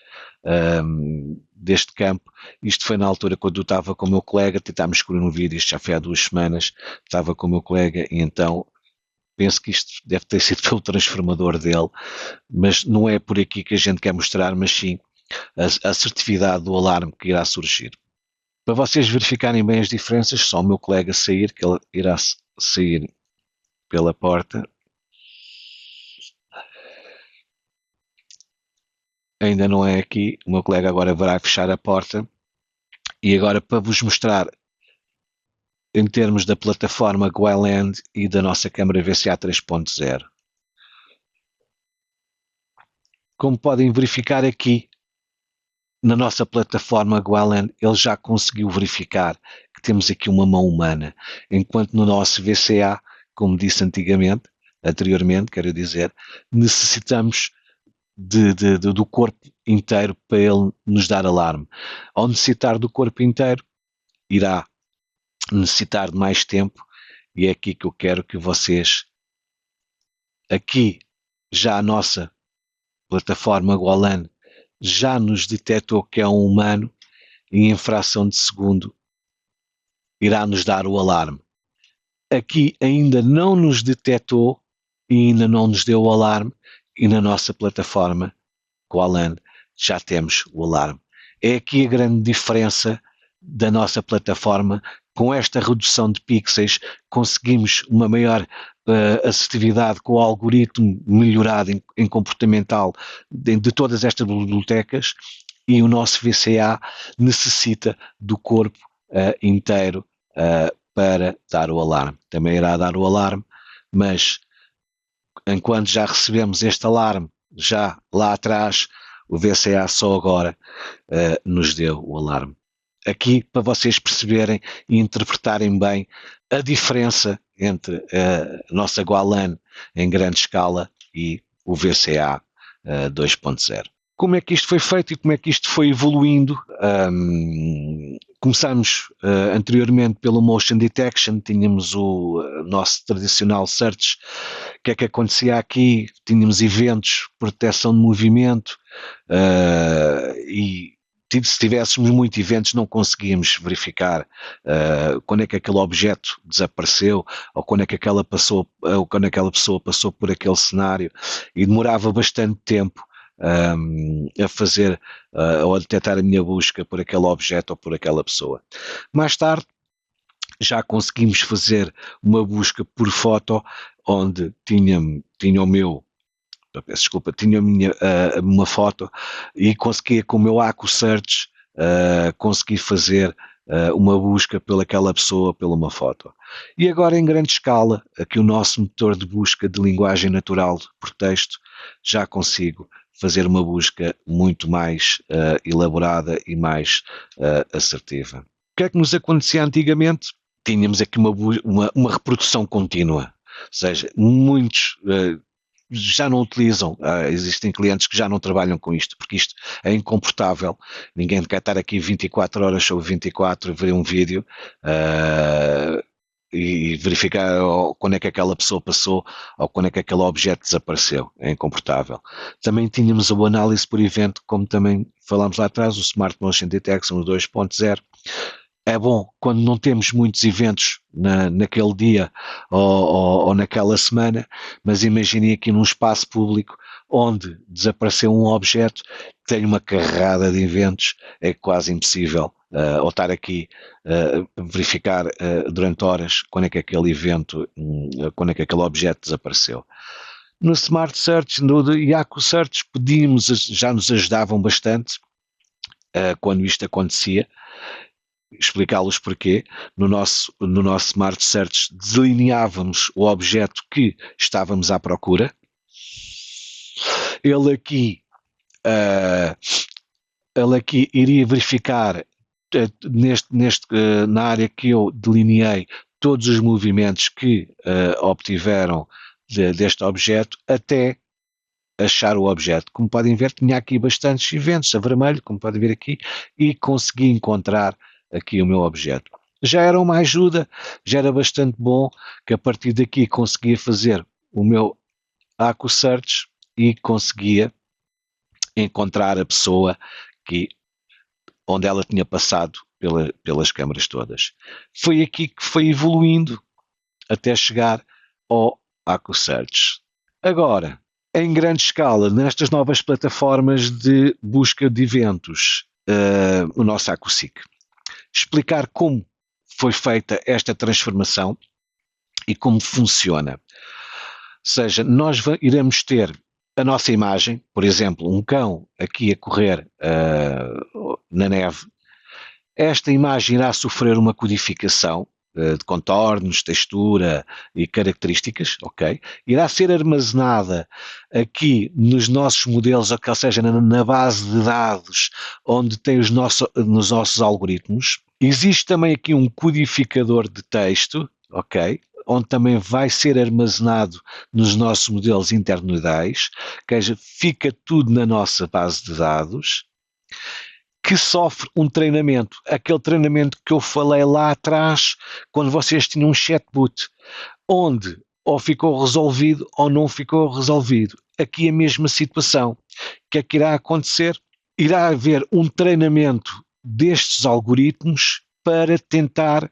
deste campo. Isto foi na altura quando eu estava com o meu colega, tentámos escolher um vídeo, isto já foi há 2 semanas, estava com o meu colega e então penso que isto deve ter sido pelo transformador dele, mas não é por aqui que a gente quer mostrar, mas sim a assertividade do alarme que irá surgir. Para vocês verificarem bem as diferenças, só o meu colega sair, que ele irá sair pela porta. Ainda não é aqui, o meu colega agora vai fechar a porta. E agora, para vos mostrar em termos da plataforma Gualan e da nossa câmara VCA 3.0. Como podem verificar aqui, na nossa plataforma Gualan, ele já conseguiu verificar que temos aqui uma mão humana, enquanto no nosso VCA, como disse anteriormente, quero dizer, necessitamos do corpo inteiro para ele nos dar alarme. Ao necessitar do corpo inteiro, irá necessitar de mais tempo, e é aqui que eu quero que vocês, aqui já a nossa plataforma Gualan já nos detectou que é um humano, e em fração de segundo irá nos dar o alarme. Aqui ainda não nos detectou e ainda não nos deu o alarme, e na nossa plataforma Gualan já temos o alarme. É aqui a grande diferença da nossa plataforma. Com esta redução de pixels, conseguimos uma maior assertividade com o algoritmo melhorado em comportamental de todas estas bibliotecas, e o nosso VCA necessita do corpo inteiro para dar o alarme. Também irá dar o alarme, mas enquanto já recebemos este alarme, já lá atrás, o VCA só agora nos deu o alarme. Aqui, para vocês perceberem e interpretarem bem a diferença entre a nossa Gualan em grande escala e o VCA 2.0. Como é que isto foi feito e como é que isto foi evoluindo? Começamos anteriormente pelo Motion Detection, tínhamos o nosso tradicional search. O que é que acontecia aqui? Tínhamos eventos, proteção de movimento, e se tivéssemos muitos eventos não conseguíamos verificar quando é que aquele objeto desapareceu ou quando é que aquela pessoa passou por aquele cenário, e demorava bastante tempo a fazer ou a detectar a minha busca por aquele objeto ou por aquela pessoa. Mais tarde já conseguimos fazer uma busca por foto, onde tinha uma foto, e conseguia com o meu AcuSearch consegui fazer uma busca pelaquela pessoa, pela uma foto. E agora em grande escala, aqui o nosso motor de busca de linguagem natural por texto, já consigo fazer uma busca muito mais elaborada e mais assertiva. O que é que nos acontecia antigamente? Tínhamos aqui uma reprodução contínua, ou seja, muitos já não utilizam, existem clientes que já não trabalham com isto, porque isto é incomportável. Ninguém quer estar aqui 24 horas sobre 24 e ver um vídeo e verificar quando é que aquela pessoa passou ou quando é que aquele objeto desapareceu. É incomportável. Também tínhamos a análise por evento, como também falámos lá atrás, o Smart Motion Detection 2.0. É bom quando não temos muitos eventos naquele dia ou naquela semana, mas imaginem aqui num espaço público onde desapareceu um objeto, tem uma carrada de eventos, é quase impossível ou estar aqui a verificar durante horas quando é que aquele evento, quando é que aquele objeto desapareceu. No Smart Search, no Yahoo Search, já nos ajudavam bastante quando isto acontecia. Explicá-los porquê. No nosso Smart Search delineávamos o objeto que estávamos à procura. Ele aqui iria verificar na área que eu delineei todos os movimentos que obtiveram deste objeto até achar o objeto. Como podem ver, tinha aqui bastantes eventos a vermelho, como podem ver aqui, e consegui encontrar aqui o meu objeto. Já era uma ajuda, já era bastante bom, que a partir daqui conseguia fazer o meu AcuSearch e conseguia encontrar a pessoa onde ela tinha passado pelas câmaras todas. Foi aqui que foi evoluindo até chegar ao AcuSearch. Agora, em grande escala, nestas novas plataformas de busca de eventos, o nosso AcuSeek. Explicar como foi feita esta transformação e como funciona. Ou seja, nós iremos ter a nossa imagem, por exemplo, um cão aqui a correr na neve. Esta imagem irá sofrer uma codificação de contornos, textura e características, ok? Irá ser armazenada aqui nos nossos modelos, ou seja, na base de dados onde tem nos nossos algoritmos. Existe também aqui um codificador de texto, ok? Onde também vai ser armazenado nos nossos modelos intermodais, que seja, fica tudo na nossa base de dados, que sofre um treinamento, aquele treinamento que eu falei lá atrás, quando vocês tinham um chatbot, onde ou ficou resolvido ou não ficou resolvido. Aqui a mesma situação. O que é que irá acontecer? Irá haver um treinamento destes algoritmos para tentar,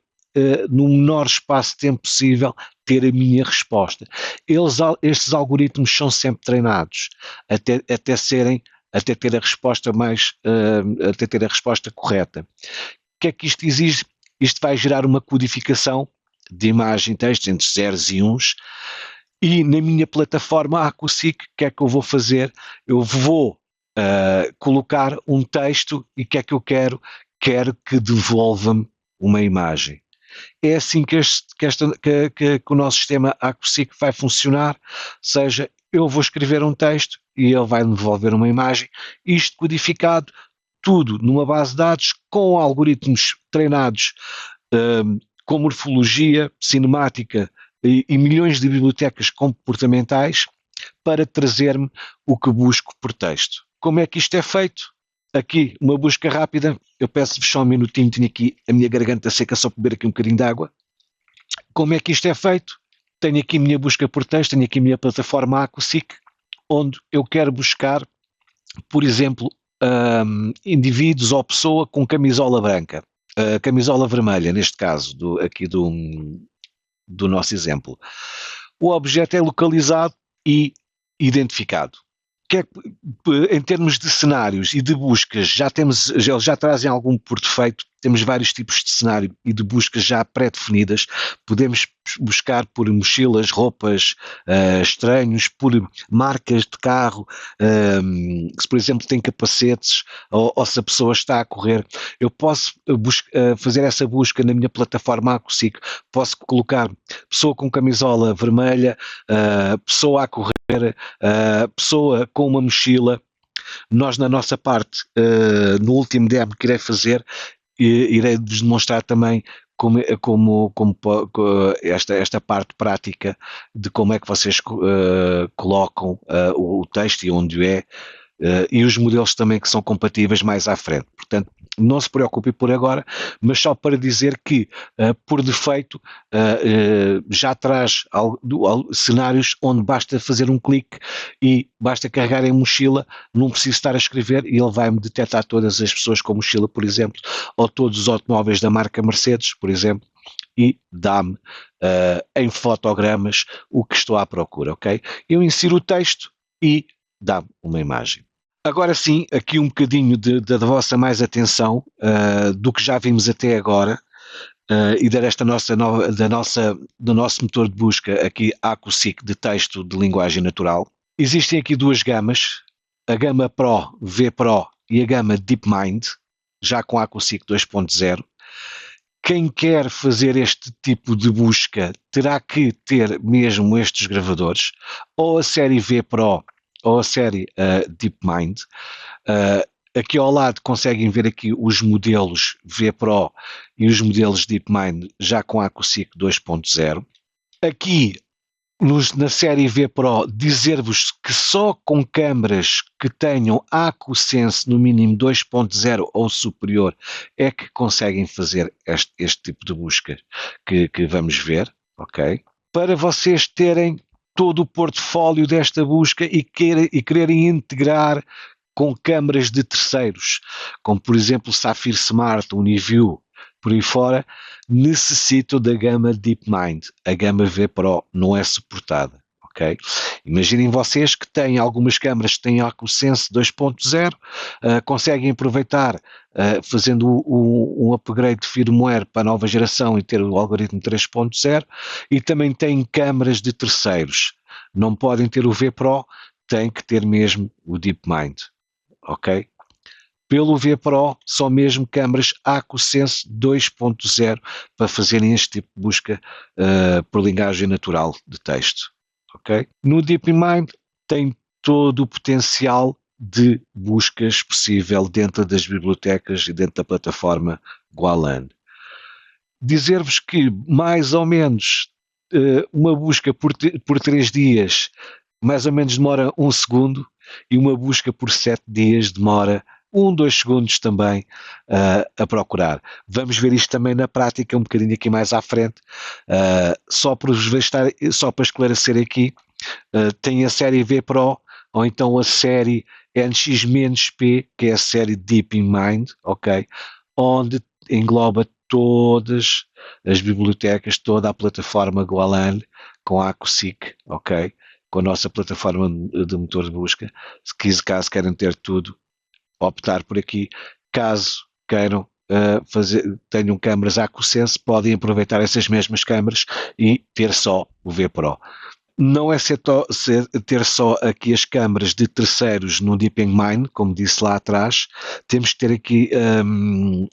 no menor espaço de tempo possível, ter a minha resposta. Estes algoritmos são sempre treinados até serem até ter a resposta até ter a resposta correta. O que é que isto exige? Isto vai gerar uma codificação de imagem e texto entre zeros e uns, e na minha plataforma Aquasic, o que é que eu vou fazer? Eu vou colocar um texto e o que é que eu quero? Quero que devolva-me uma imagem. É assim que o nosso sistema Aquasic vai funcionar, ou seja, eu vou escrever um texto e ele vai me devolver uma imagem, isto codificado, tudo numa base de dados com algoritmos treinados com morfologia, cinemática e milhões de bibliotecas comportamentais para trazer-me o que busco por texto. Como é que isto é feito? Aqui, uma busca rápida. Eu peço-vos só um minutinho, tenho aqui a minha garganta seca, só para beber aqui um bocadinho de água. Como é que isto é feito? Tenho aqui a minha busca por texto, tenho aqui a minha plataforma Aquasic, onde eu quero buscar, por exemplo, indivíduos ou pessoa com camisola branca, camisola vermelha, neste caso, aqui do nosso exemplo. O objeto é localizado e identificado. Em termos de cenários e de buscas, eles já trazem algum por defeito, temos vários tipos de cenário e de buscas já pré-definidas. Podemos buscar por mochilas, roupas, estranhos, por marcas de carro, se por exemplo tem capacetes ou se a pessoa está a correr. Eu posso fazer essa busca na minha plataforma Aquasic, posso colocar pessoa com camisola vermelha, pessoa a correr, pessoa com uma mochila. Nós na nossa parte, no último demo que irei fazer, irei-vos demonstrar também esta parte prática de como é que vocês colocam o texto e onde é, e os modelos também que são compatíveis mais à frente. Portanto, não se preocupe por agora, mas só para dizer que, por defeito, já traz cenários onde basta fazer um clique e basta carregar em mochila, não preciso estar a escrever e ele vai-me detectar todas as pessoas com mochila, por exemplo, ou todos os automóveis da marca Mercedes, por exemplo, e dá-me em fotogramas o que estou à procura, ok? Eu insiro o texto e dá-me uma imagem. Agora sim, aqui um bocadinho da vossa mais atenção do que já vimos até agora e do nosso motor de busca aqui Aquasic de texto de linguagem natural. Existem aqui duas gamas, a gama Pro, V Pro e a gama DeepMind, já com Aquasic 2.0. Quem quer fazer este tipo de busca terá que ter mesmo estes gravadores, ou a série V Pro ou a série DeepMind. Aqui ao lado conseguem ver aqui os modelos V Pro e os modelos DeepMind já com Aquasic 2.0. Aqui na série V Pro dizer-vos que só com câmaras que tenham AcuSense no mínimo 2.0 ou superior é que conseguem fazer este tipo de busca que vamos ver, ok? Para vocês terem todo o portfólio desta busca e quererem integrar com câmaras de terceiros, como por exemplo Saphir Smart, Uniview, por aí fora, necessitam da gama DeepMind. A gama V Pro não é suportada, ok? Imaginem vocês que têm algumas câmaras que têm AcuSense 2.0, conseguem aproveitar fazendo um upgrade de firmware para a nova geração e ter o algoritmo 3.0, e também têm câmaras de terceiros. Não podem ter o V Pro, têm que ter mesmo o DeepMind, ok? Pelo V Pro, só mesmo câmaras AcuSense 2.0 para fazerem este tipo de busca por linguagem natural de texto, ok? No DeepMind tem todo o potencial de buscas possível dentro das bibliotecas e dentro da plataforma Gualan. Dizer-vos que mais ou menos uma busca por 3 dias mais ou menos demora 1 segundo e uma busca por 7 dias demora 2 segundos também a procurar. Vamos ver isto também na prática um bocadinho aqui mais à frente. Só para esclarecer aqui, tem a série V Pro ou então a série NX-P, que é a série DeepMind, ok? Onde engloba todas as bibliotecas, toda a plataforma Gualan com Aquasic, ok? com a nossa plataforma de motor de busca. Caso queiram ter tudo, optar por aqui. Caso queiram tenham câmaras AcuSense, podem aproveitar essas mesmas câmaras e ter só o VPRO. Não é ter só aqui as câmaras de terceiros no DeepMind, como disse lá atrás, temos que ter aqui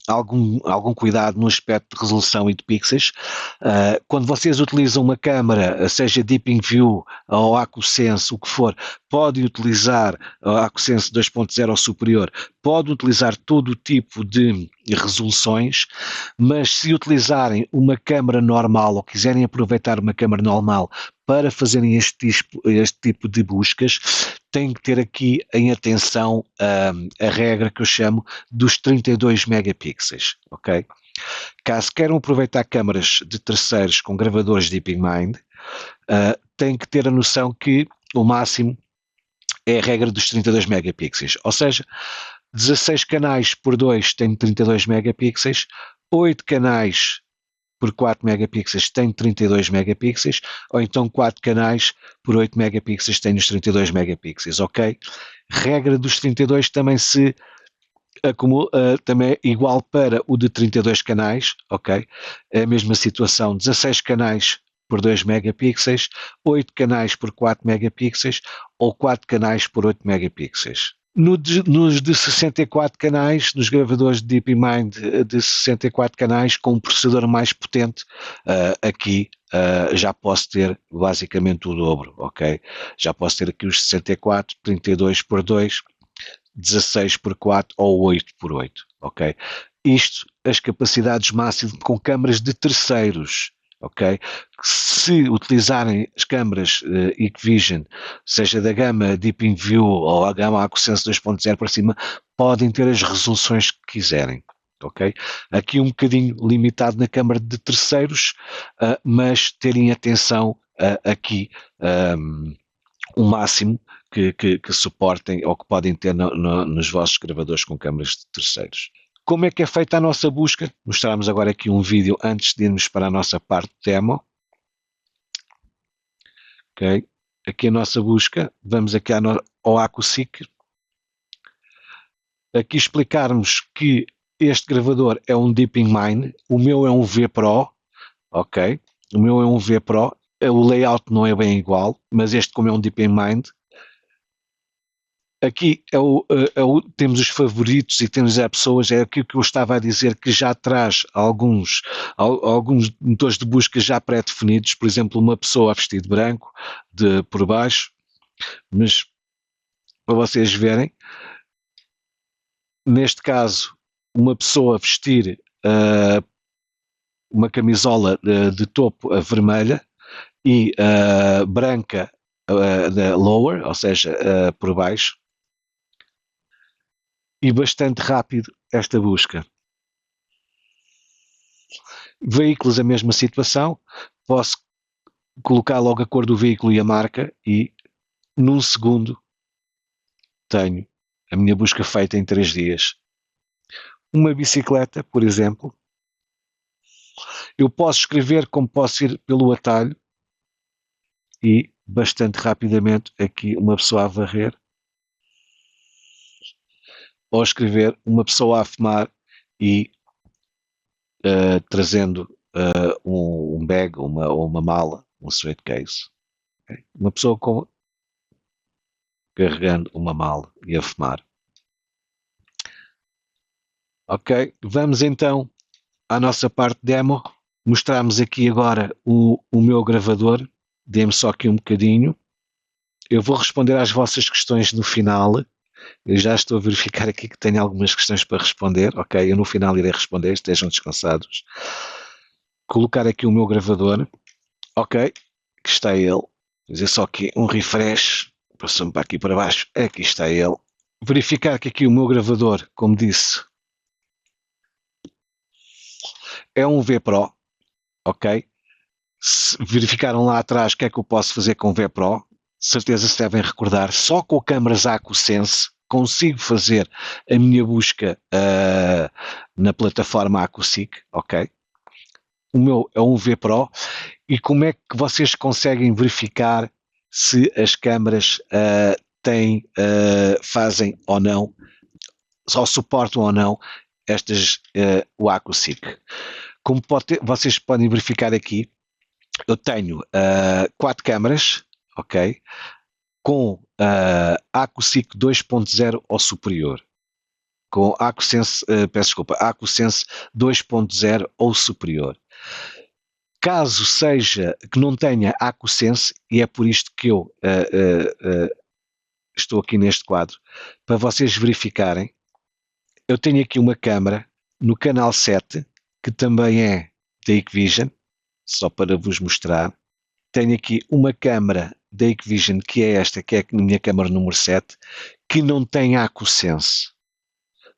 algum cuidado no aspecto de resolução e de pixels. Quando vocês utilizam uma câmara, seja DeepInView ou AcuSense, o que for, podem utilizar a AcuSense 2.0 ou superior, podem utilizar todo o tipo de resoluções, mas se utilizarem uma câmara normal ou quiserem aproveitar uma câmara normal para fazerem este tipo de buscas, têm que ter aqui em atenção a regra que eu chamo dos 32 megapixels, ok? Caso queiram aproveitar câmaras de terceiros com gravadores DeepMind, têm que ter a noção que o máximo é a regra dos 32 megapixels, ou seja, 16 canais por 2 tem 32 megapixels, 8 canais por 4 megapixels tem 32 megapixels, ou então 4 canais por 8 megapixels tem os 32 megapixels, ok? Regra dos 32 também se acumula, também é igual para o de 32 canais, ok? É a mesma situação, 16 canais por 2 megapixels, 8 canais por 4 megapixels ou 4 canais por 8 megapixels. Nos de 64 canais, nos gravadores de DeepMind de 64 canais, com um processador mais potente, aqui já posso ter basicamente o dobro, ok? Já posso ter aqui os 64, 32 por 2, 16 por 4 ou 8 por 8, ok? Isto, as capacidades máximas com câmaras de terceiros, ok? Se utilizarem as câmaras Hikvision, seja da gama DeepInView ou a gama AcuSense 2.0 para cima, podem ter as resoluções que quiserem, ok? Aqui um bocadinho limitado na câmara de terceiros, mas terem atenção aqui o máximo que suportem ou que podem ter nos vossos gravadores com câmaras de terceiros. Como é que é feita a nossa busca? Mostramos agora aqui um vídeo antes de irmos para a nossa parte demo. Okay. Aqui a nossa busca, vamos aqui ao AcuSeek. Aqui explicarmos que este gravador é um DeepMind, o meu é um VPRO, ok? O meu é um VPRO, o layout não é bem igual, mas este como é um DeepMind, aqui temos os favoritos e temos as pessoas, é aquilo que eu estava a dizer, que já traz alguns motores de busca já pré-definidos, por exemplo, uma pessoa a vestir de branco por baixo, mas para vocês verem, neste caso, uma pessoa a vestir uma camisola de topo vermelha e branca lower, ou seja, por baixo, e bastante rápido esta busca. Veículos, a mesma situação, posso colocar logo a cor do veículo e a marca e num segundo tenho a minha busca feita em 3 dias. Uma bicicleta, por exemplo, eu posso escrever como posso ir pelo atalho e bastante rapidamente aqui uma pessoa a varrer, ou escrever uma pessoa a fumar e trazendo um bag, uma mala, um suitcase. Okay? Uma pessoa carregando uma mala e a fumar. Ok, vamos então à nossa parte demo. Mostramos aqui agora o meu gravador. Dê-me só aqui um bocadinho. Eu vou responder às vossas questões no final. Eu já estou a verificar aqui que tenho algumas questões para responder. Ok, eu no final irei responder, estejam descansados. Colocar aqui o meu gravador. Ok, que está ele. Vou dizer só aqui um refresh. Passou-me para aqui para baixo. Aqui está ele. Verificar que aqui o meu gravador, como disse, é um VPRO. Ok? Se verificaram lá atrás o que é que eu posso fazer com o VPRO. De certeza se devem recordar. Só com câmaras AcuSense consigo fazer a minha busca na plataforma AcuSeek. Ok? O meu é um VPRO. E como é que vocês conseguem verificar se as câmaras fazem ou não, ou suportam ou não o AcuSync. Como vocês podem verificar aqui, eu tenho 4 câmaras, ok? Com AcuSync 2.0 ou superior. Com AcuSense, AcuSense 2.0 ou superior. Caso seja que não tenha AcuSense, e é por isto que eu estou aqui neste quadro, para vocês verificarem, eu tenho aqui uma câmara no canal 7, que também é da Hikvision, só para vos mostrar. Tenho aqui uma câmara da Hikvision, que é esta, que é a minha câmara número 7, que não tem AcuSense.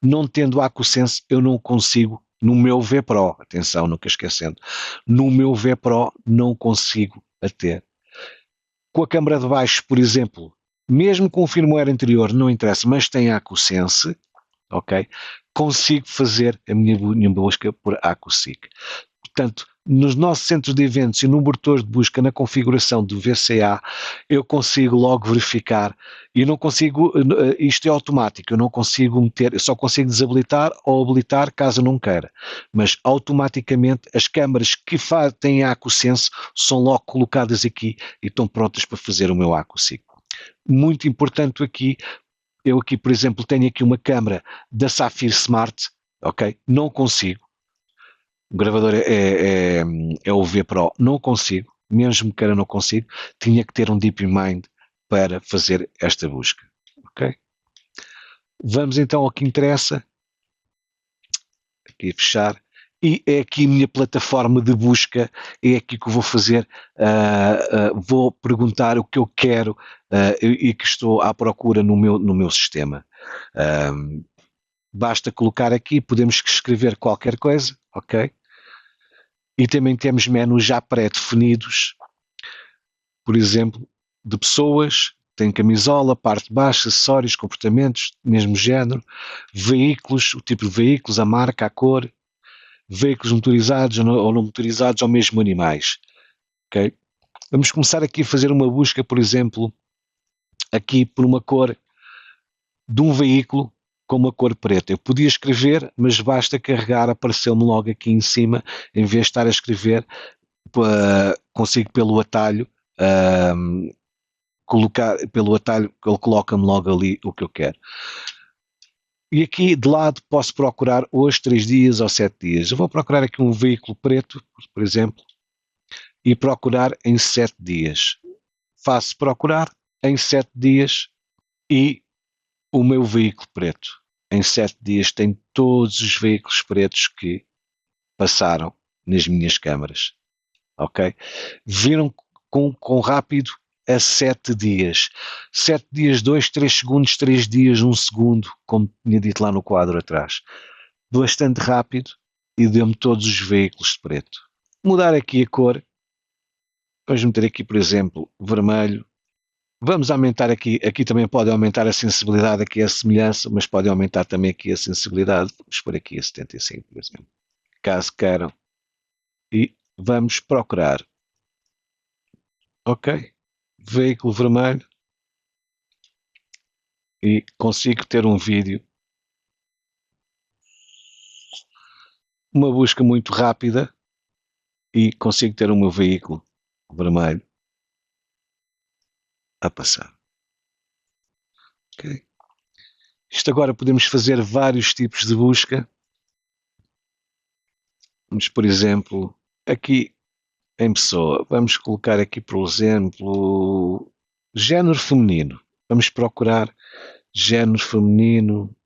Não tendo AcuSense, eu não consigo, no meu V Pro, atenção, nunca esquecendo, no meu V Pro não consigo a ter. Com a câmara de baixo, por exemplo, mesmo com o firmware anterior, não interessa, mas tem AcuSense, ok? Consigo fazer a minha busca por AcuSync. Portanto, nos nossos centros de eventos e no motor de busca, na configuração do VCA, eu consigo logo verificar, e não consigo, isto é automático, eu não consigo meter, eu só consigo desabilitar ou habilitar caso não queira, mas automaticamente as câmaras que têm AcuSense são logo colocadas aqui e estão prontas para fazer o meu AcuSync. Muito importante aqui, eu aqui, por exemplo, tenho aqui uma câmara da Saphir Smart, ok? Não consigo. O gravador é o V Pro, não consigo, mesmo que não consigo, tinha que ter um DeepMind para fazer esta busca, ok? Vamos então ao que interessa, aqui a fechar, e é aqui a minha plataforma de busca, é aqui que eu vou fazer, vou perguntar o que eu quero e que estou à procura no meu sistema. Basta colocar aqui, podemos escrever qualquer coisa, ok? E também temos menus já pré-definidos, por exemplo, de pessoas, tem camisola, parte baixa, acessórios, comportamentos, mesmo género, veículos, o tipo de veículos, a marca, a cor, veículos motorizados ou não motorizados, ou mesmo animais. Okay? Vamos começar aqui a fazer uma busca, por exemplo, aqui por uma cor de um veículo com uma cor preta. Eu podia escrever, mas basta carregar, apareceu-me logo aqui em cima, em vez de estar a escrever, consigo pelo atalho, colocar pelo atalho, ele coloca-me logo ali o que eu quero. E aqui de lado posso procurar hoje 3 dias ou 7 dias. Eu vou procurar aqui um veículo preto, por exemplo, e procurar em 7 dias. Faço procurar em 7 dias e o meu veículo preto. Em 7 dias tem todos os veículos pretos que passaram nas minhas câmaras. Ok? Viram com rápido a 7 dias. 7 dias, 2, 3 segundos, 3 dias, 1 segundo, como tinha dito lá no quadro atrás. Bastante rápido e deu-me todos os veículos de preto. Mudar aqui a cor. Vamos meter aqui, por exemplo, vermelho. Vamos aumentar aqui também pode aumentar a sensibilidade, aqui a semelhança, mas pode aumentar também aqui a sensibilidade. Vamos pôr aqui a 75, por exemplo. Caso queiram. E vamos procurar. Ok. Veículo vermelho. E consigo ter um vídeo. Uma busca muito rápida. E consigo ter o meu veículo vermelho a passar. Ok. Isto agora podemos fazer vários tipos de busca. Vamos, por exemplo, aqui em pessoa, vamos colocar aqui, por exemplo, género feminino. Vamos procurar género feminino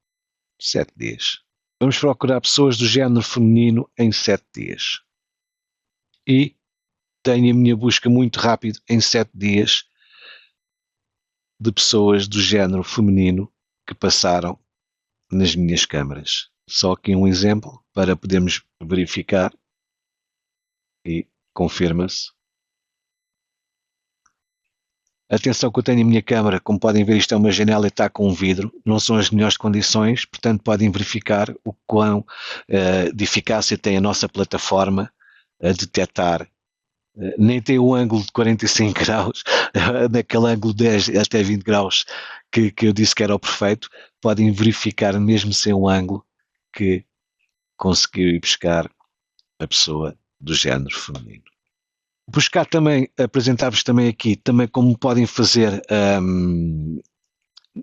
7 dias. Vamos procurar pessoas do género feminino em 7 dias. E tenho a minha busca muito rápido em 7 dias de pessoas do género feminino que passaram nas minhas câmaras. Só aqui um exemplo para podermos verificar e confirma-se. Atenção que eu tenho a minha câmara, como podem ver, isto é uma janela e está com um vidro, não são as melhores condições, portanto podem verificar o quão de eficácia tem a nossa plataforma a detectar nem tem um ângulo de 45 graus, naquele ângulo de 10 até 20 graus que eu disse que era o perfeito, podem verificar mesmo sem um ângulo que conseguiu ir buscar a pessoa do género feminino. Buscar também, apresentar-vos também aqui, também como podem fazer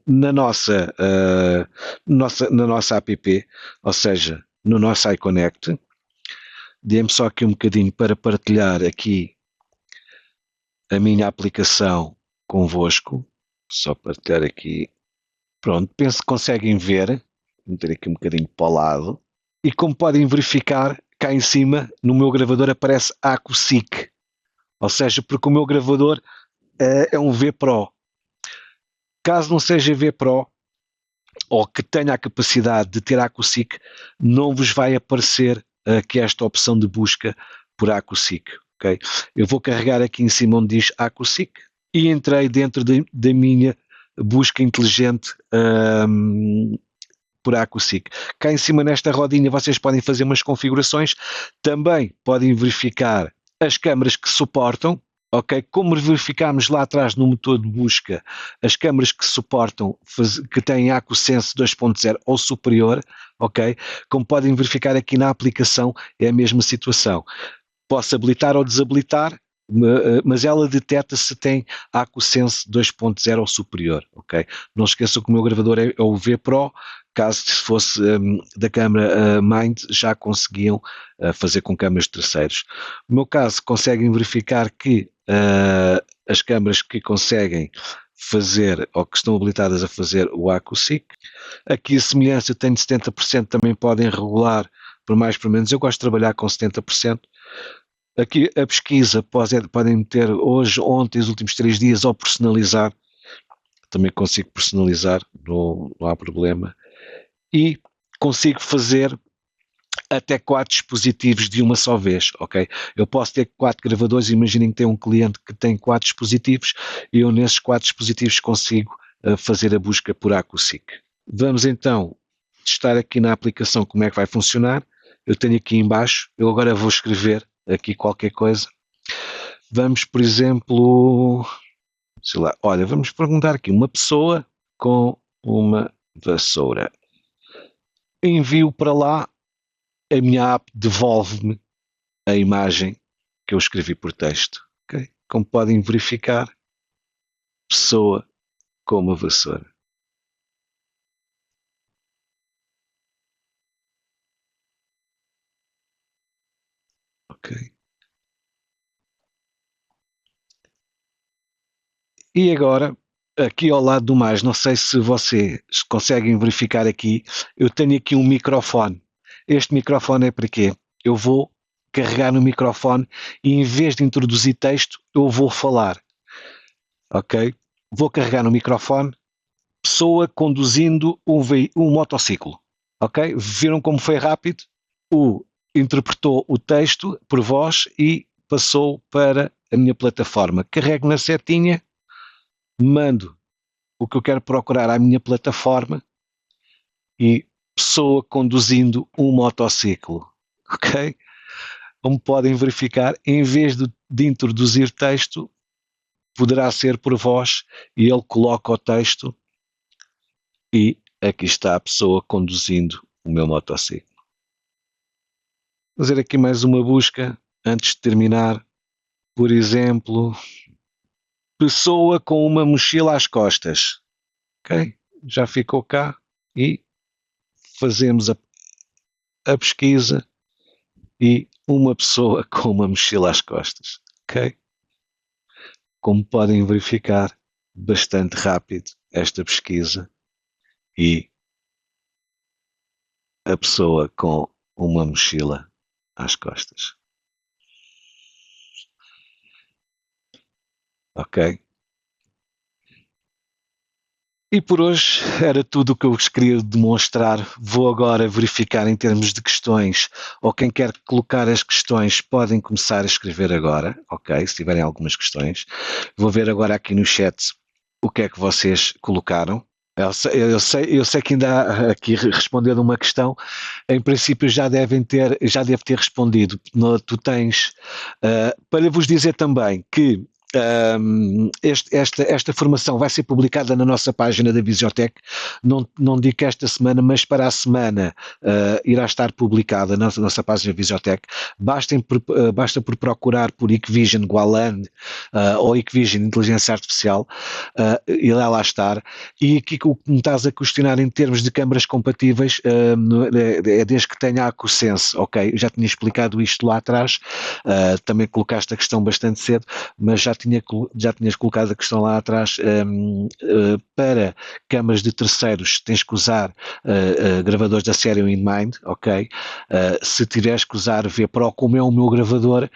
na nossa app, ou seja, no nosso iConnect. Dê-me só aqui um bocadinho para partilhar aqui a minha aplicação convosco, só partilhar aqui. Pronto, penso que conseguem ver, vou meter aqui um bocadinho para o lado, e como podem verificar, cá em cima, no meu gravador aparece AcuSync, ou seja, porque o meu gravador é um V Pro. Caso não seja V Pro, ou que tenha a capacidade de ter AcuSync, não vos vai aparecer aqui esta opção de busca por AcuSync. Okay? Eu vou carregar aqui em cima onde diz AcuSync e entrei dentro da minha busca inteligente por AcuSync. Cá em cima nesta rodinha vocês podem fazer umas configurações, também podem verificar as câmaras que suportam, ok? Como verificámos lá atrás no motor de busca, as câmaras que suportam, que têm AcuSense 2.0 ou superior, ok? Como podem verificar aqui na aplicação, é a mesma situação. Posso habilitar ou desabilitar, mas ela detecta se tem AcuSense 2.0 ou superior, ok? Não esqueçam que o meu gravador é o V Pro, caso se fosse da câmara Mind, já conseguiam fazer com câmaras de terceiros. No meu caso, conseguem verificar que as câmaras que conseguem fazer ou que estão habilitadas a fazer o AcuSync. Aqui a semelhança tem de 70%, também podem regular por mais por menos. Eu gosto de trabalhar com 70%. Aqui a pesquisa podem meter hoje, ontem, os últimos 3 dias ou personalizar. Também consigo personalizar, não há problema. E consigo fazer até 4 dispositivos de uma só vez, ok? Eu posso ter 4 gravadores, imaginem que tem um cliente que tem 4 dispositivos e eu nesses 4 dispositivos consigo fazer a busca por AcuSync. Vamos então testar aqui na aplicação como é que vai funcionar. Eu tenho aqui em baixo, eu agora vou escrever aqui qualquer coisa. Vamos, por exemplo, sei lá, olha, vamos perguntar aqui, uma pessoa com uma vassoura. Envio para lá, a minha app devolve-me a imagem que eu escrevi por texto. Okay? Como podem verificar, pessoa com uma vassoura. Ok. E agora, aqui ao lado do mais, não sei se vocês conseguem verificar aqui, eu tenho aqui um microfone. Este microfone é para quê? Eu vou carregar no microfone e em vez de introduzir texto, eu vou falar. Ok? Vou carregar no microfone, pessoa conduzindo um motociclo. Ok? Viram como foi rápido? Interpretou o texto por voz e passou para a minha plataforma. Carrego na setinha, mando o que eu quero procurar à minha plataforma e pessoa conduzindo um motociclo. Ok? Como podem verificar, em vez de introduzir texto, poderá ser por voz e ele coloca o texto e aqui está a pessoa conduzindo o meu motociclo. Vou fazer aqui mais uma busca antes de terminar. Por exemplo, pessoa com uma mochila às costas. Ok? Já ficou cá e fazemos a pesquisa e uma pessoa com uma mochila às costas. Ok? Como podem verificar, bastante rápido esta pesquisa e a pessoa com uma mochila às costas. Ok? E por hoje era tudo o que eu vos queria demonstrar. Vou agora verificar em termos de questões, ou quem quer colocar as questões podem começar a escrever agora, ok? Se tiverem algumas questões. Vou ver agora aqui no chat o que é que vocês colocaram. Eu sei que ainda há aqui respondendo uma questão, em princípio já deve ter respondido. Tu tens, para vos dizer também que esta formação vai ser publicada na nossa página da Visiotech, não digo que esta semana, mas para a semana irá estar publicada na nossa página da Visiotech. Basta por procurar por Hikvision Gualan ou Hikvision Inteligência Artificial, irá lá estar. E aqui o que me estás a questionar em termos de câmaras compatíveis é desde que tenha a AcuSense, ok? Eu já tinha explicado isto lá atrás, também colocaste a questão bastante cedo, mas já tinhas colocado a questão lá atrás. Para câmaras de terceiros tens que usar gravadores da série InMind, ok? Se tiveres que usar V-Pro, como é o meu gravador,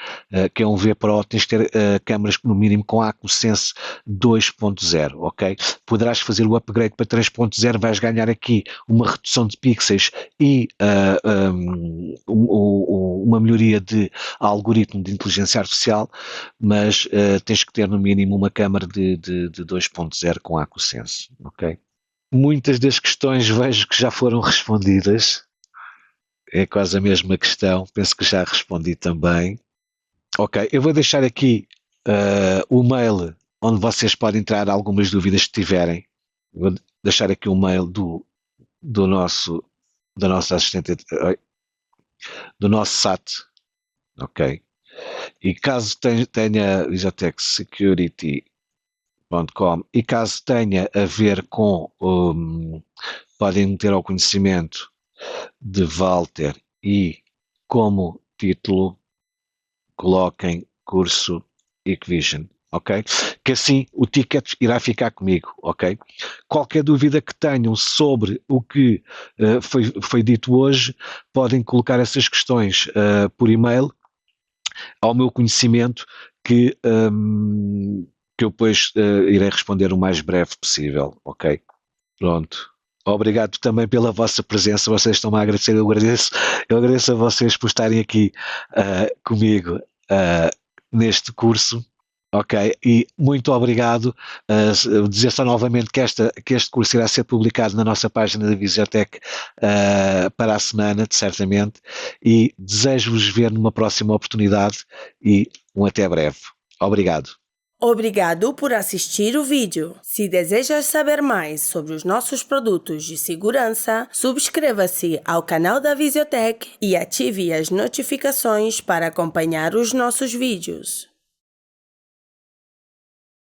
que é um V-Pro, tens que ter câmaras no mínimo com AcuSense 2.0, ok? Poderás fazer o upgrade para 3.0, vais ganhar aqui uma redução de pixels e uma melhoria de algoritmo de inteligência artificial, mas tens que ter no mínimo uma câmara de 2.0 com AcuSense, ok? Muitas das questões vejo que já foram respondidas, é quase a mesma questão, penso que já respondi também. Ok, eu vou deixar aqui o mail onde vocês podem entrar algumas dúvidas que tiverem. Vou deixar aqui o mail do nosso da nossa assistente, do nosso SAT, ok? E caso tenha visotechsecurity.com e caso tenha a ver com, podem ter ao conhecimento de Walter e como título coloquem curso Hikvision, ok? Que assim o ticket irá ficar comigo, ok? Qualquer dúvida que tenham sobre o que foi dito hoje, podem colocar essas questões por e-mail ao meu conhecimento que eu depois irei responder o mais breve possível, ok? Pronto. Obrigado também pela vossa presença, vocês estão-me a agradecer, eu agradeço a vocês por estarem aqui comigo neste curso, ok? E muito obrigado, dizer só novamente que este curso irá ser publicado na nossa página da Visiotech para a semana, certamente, e desejo-vos ver numa próxima oportunidade e um até breve. Obrigado. Obrigado por assistir o vídeo. Se desejas saber mais sobre os nossos produtos de segurança, subscreva-se ao canal da Visiotech e ative as notificações para acompanhar os nossos vídeos.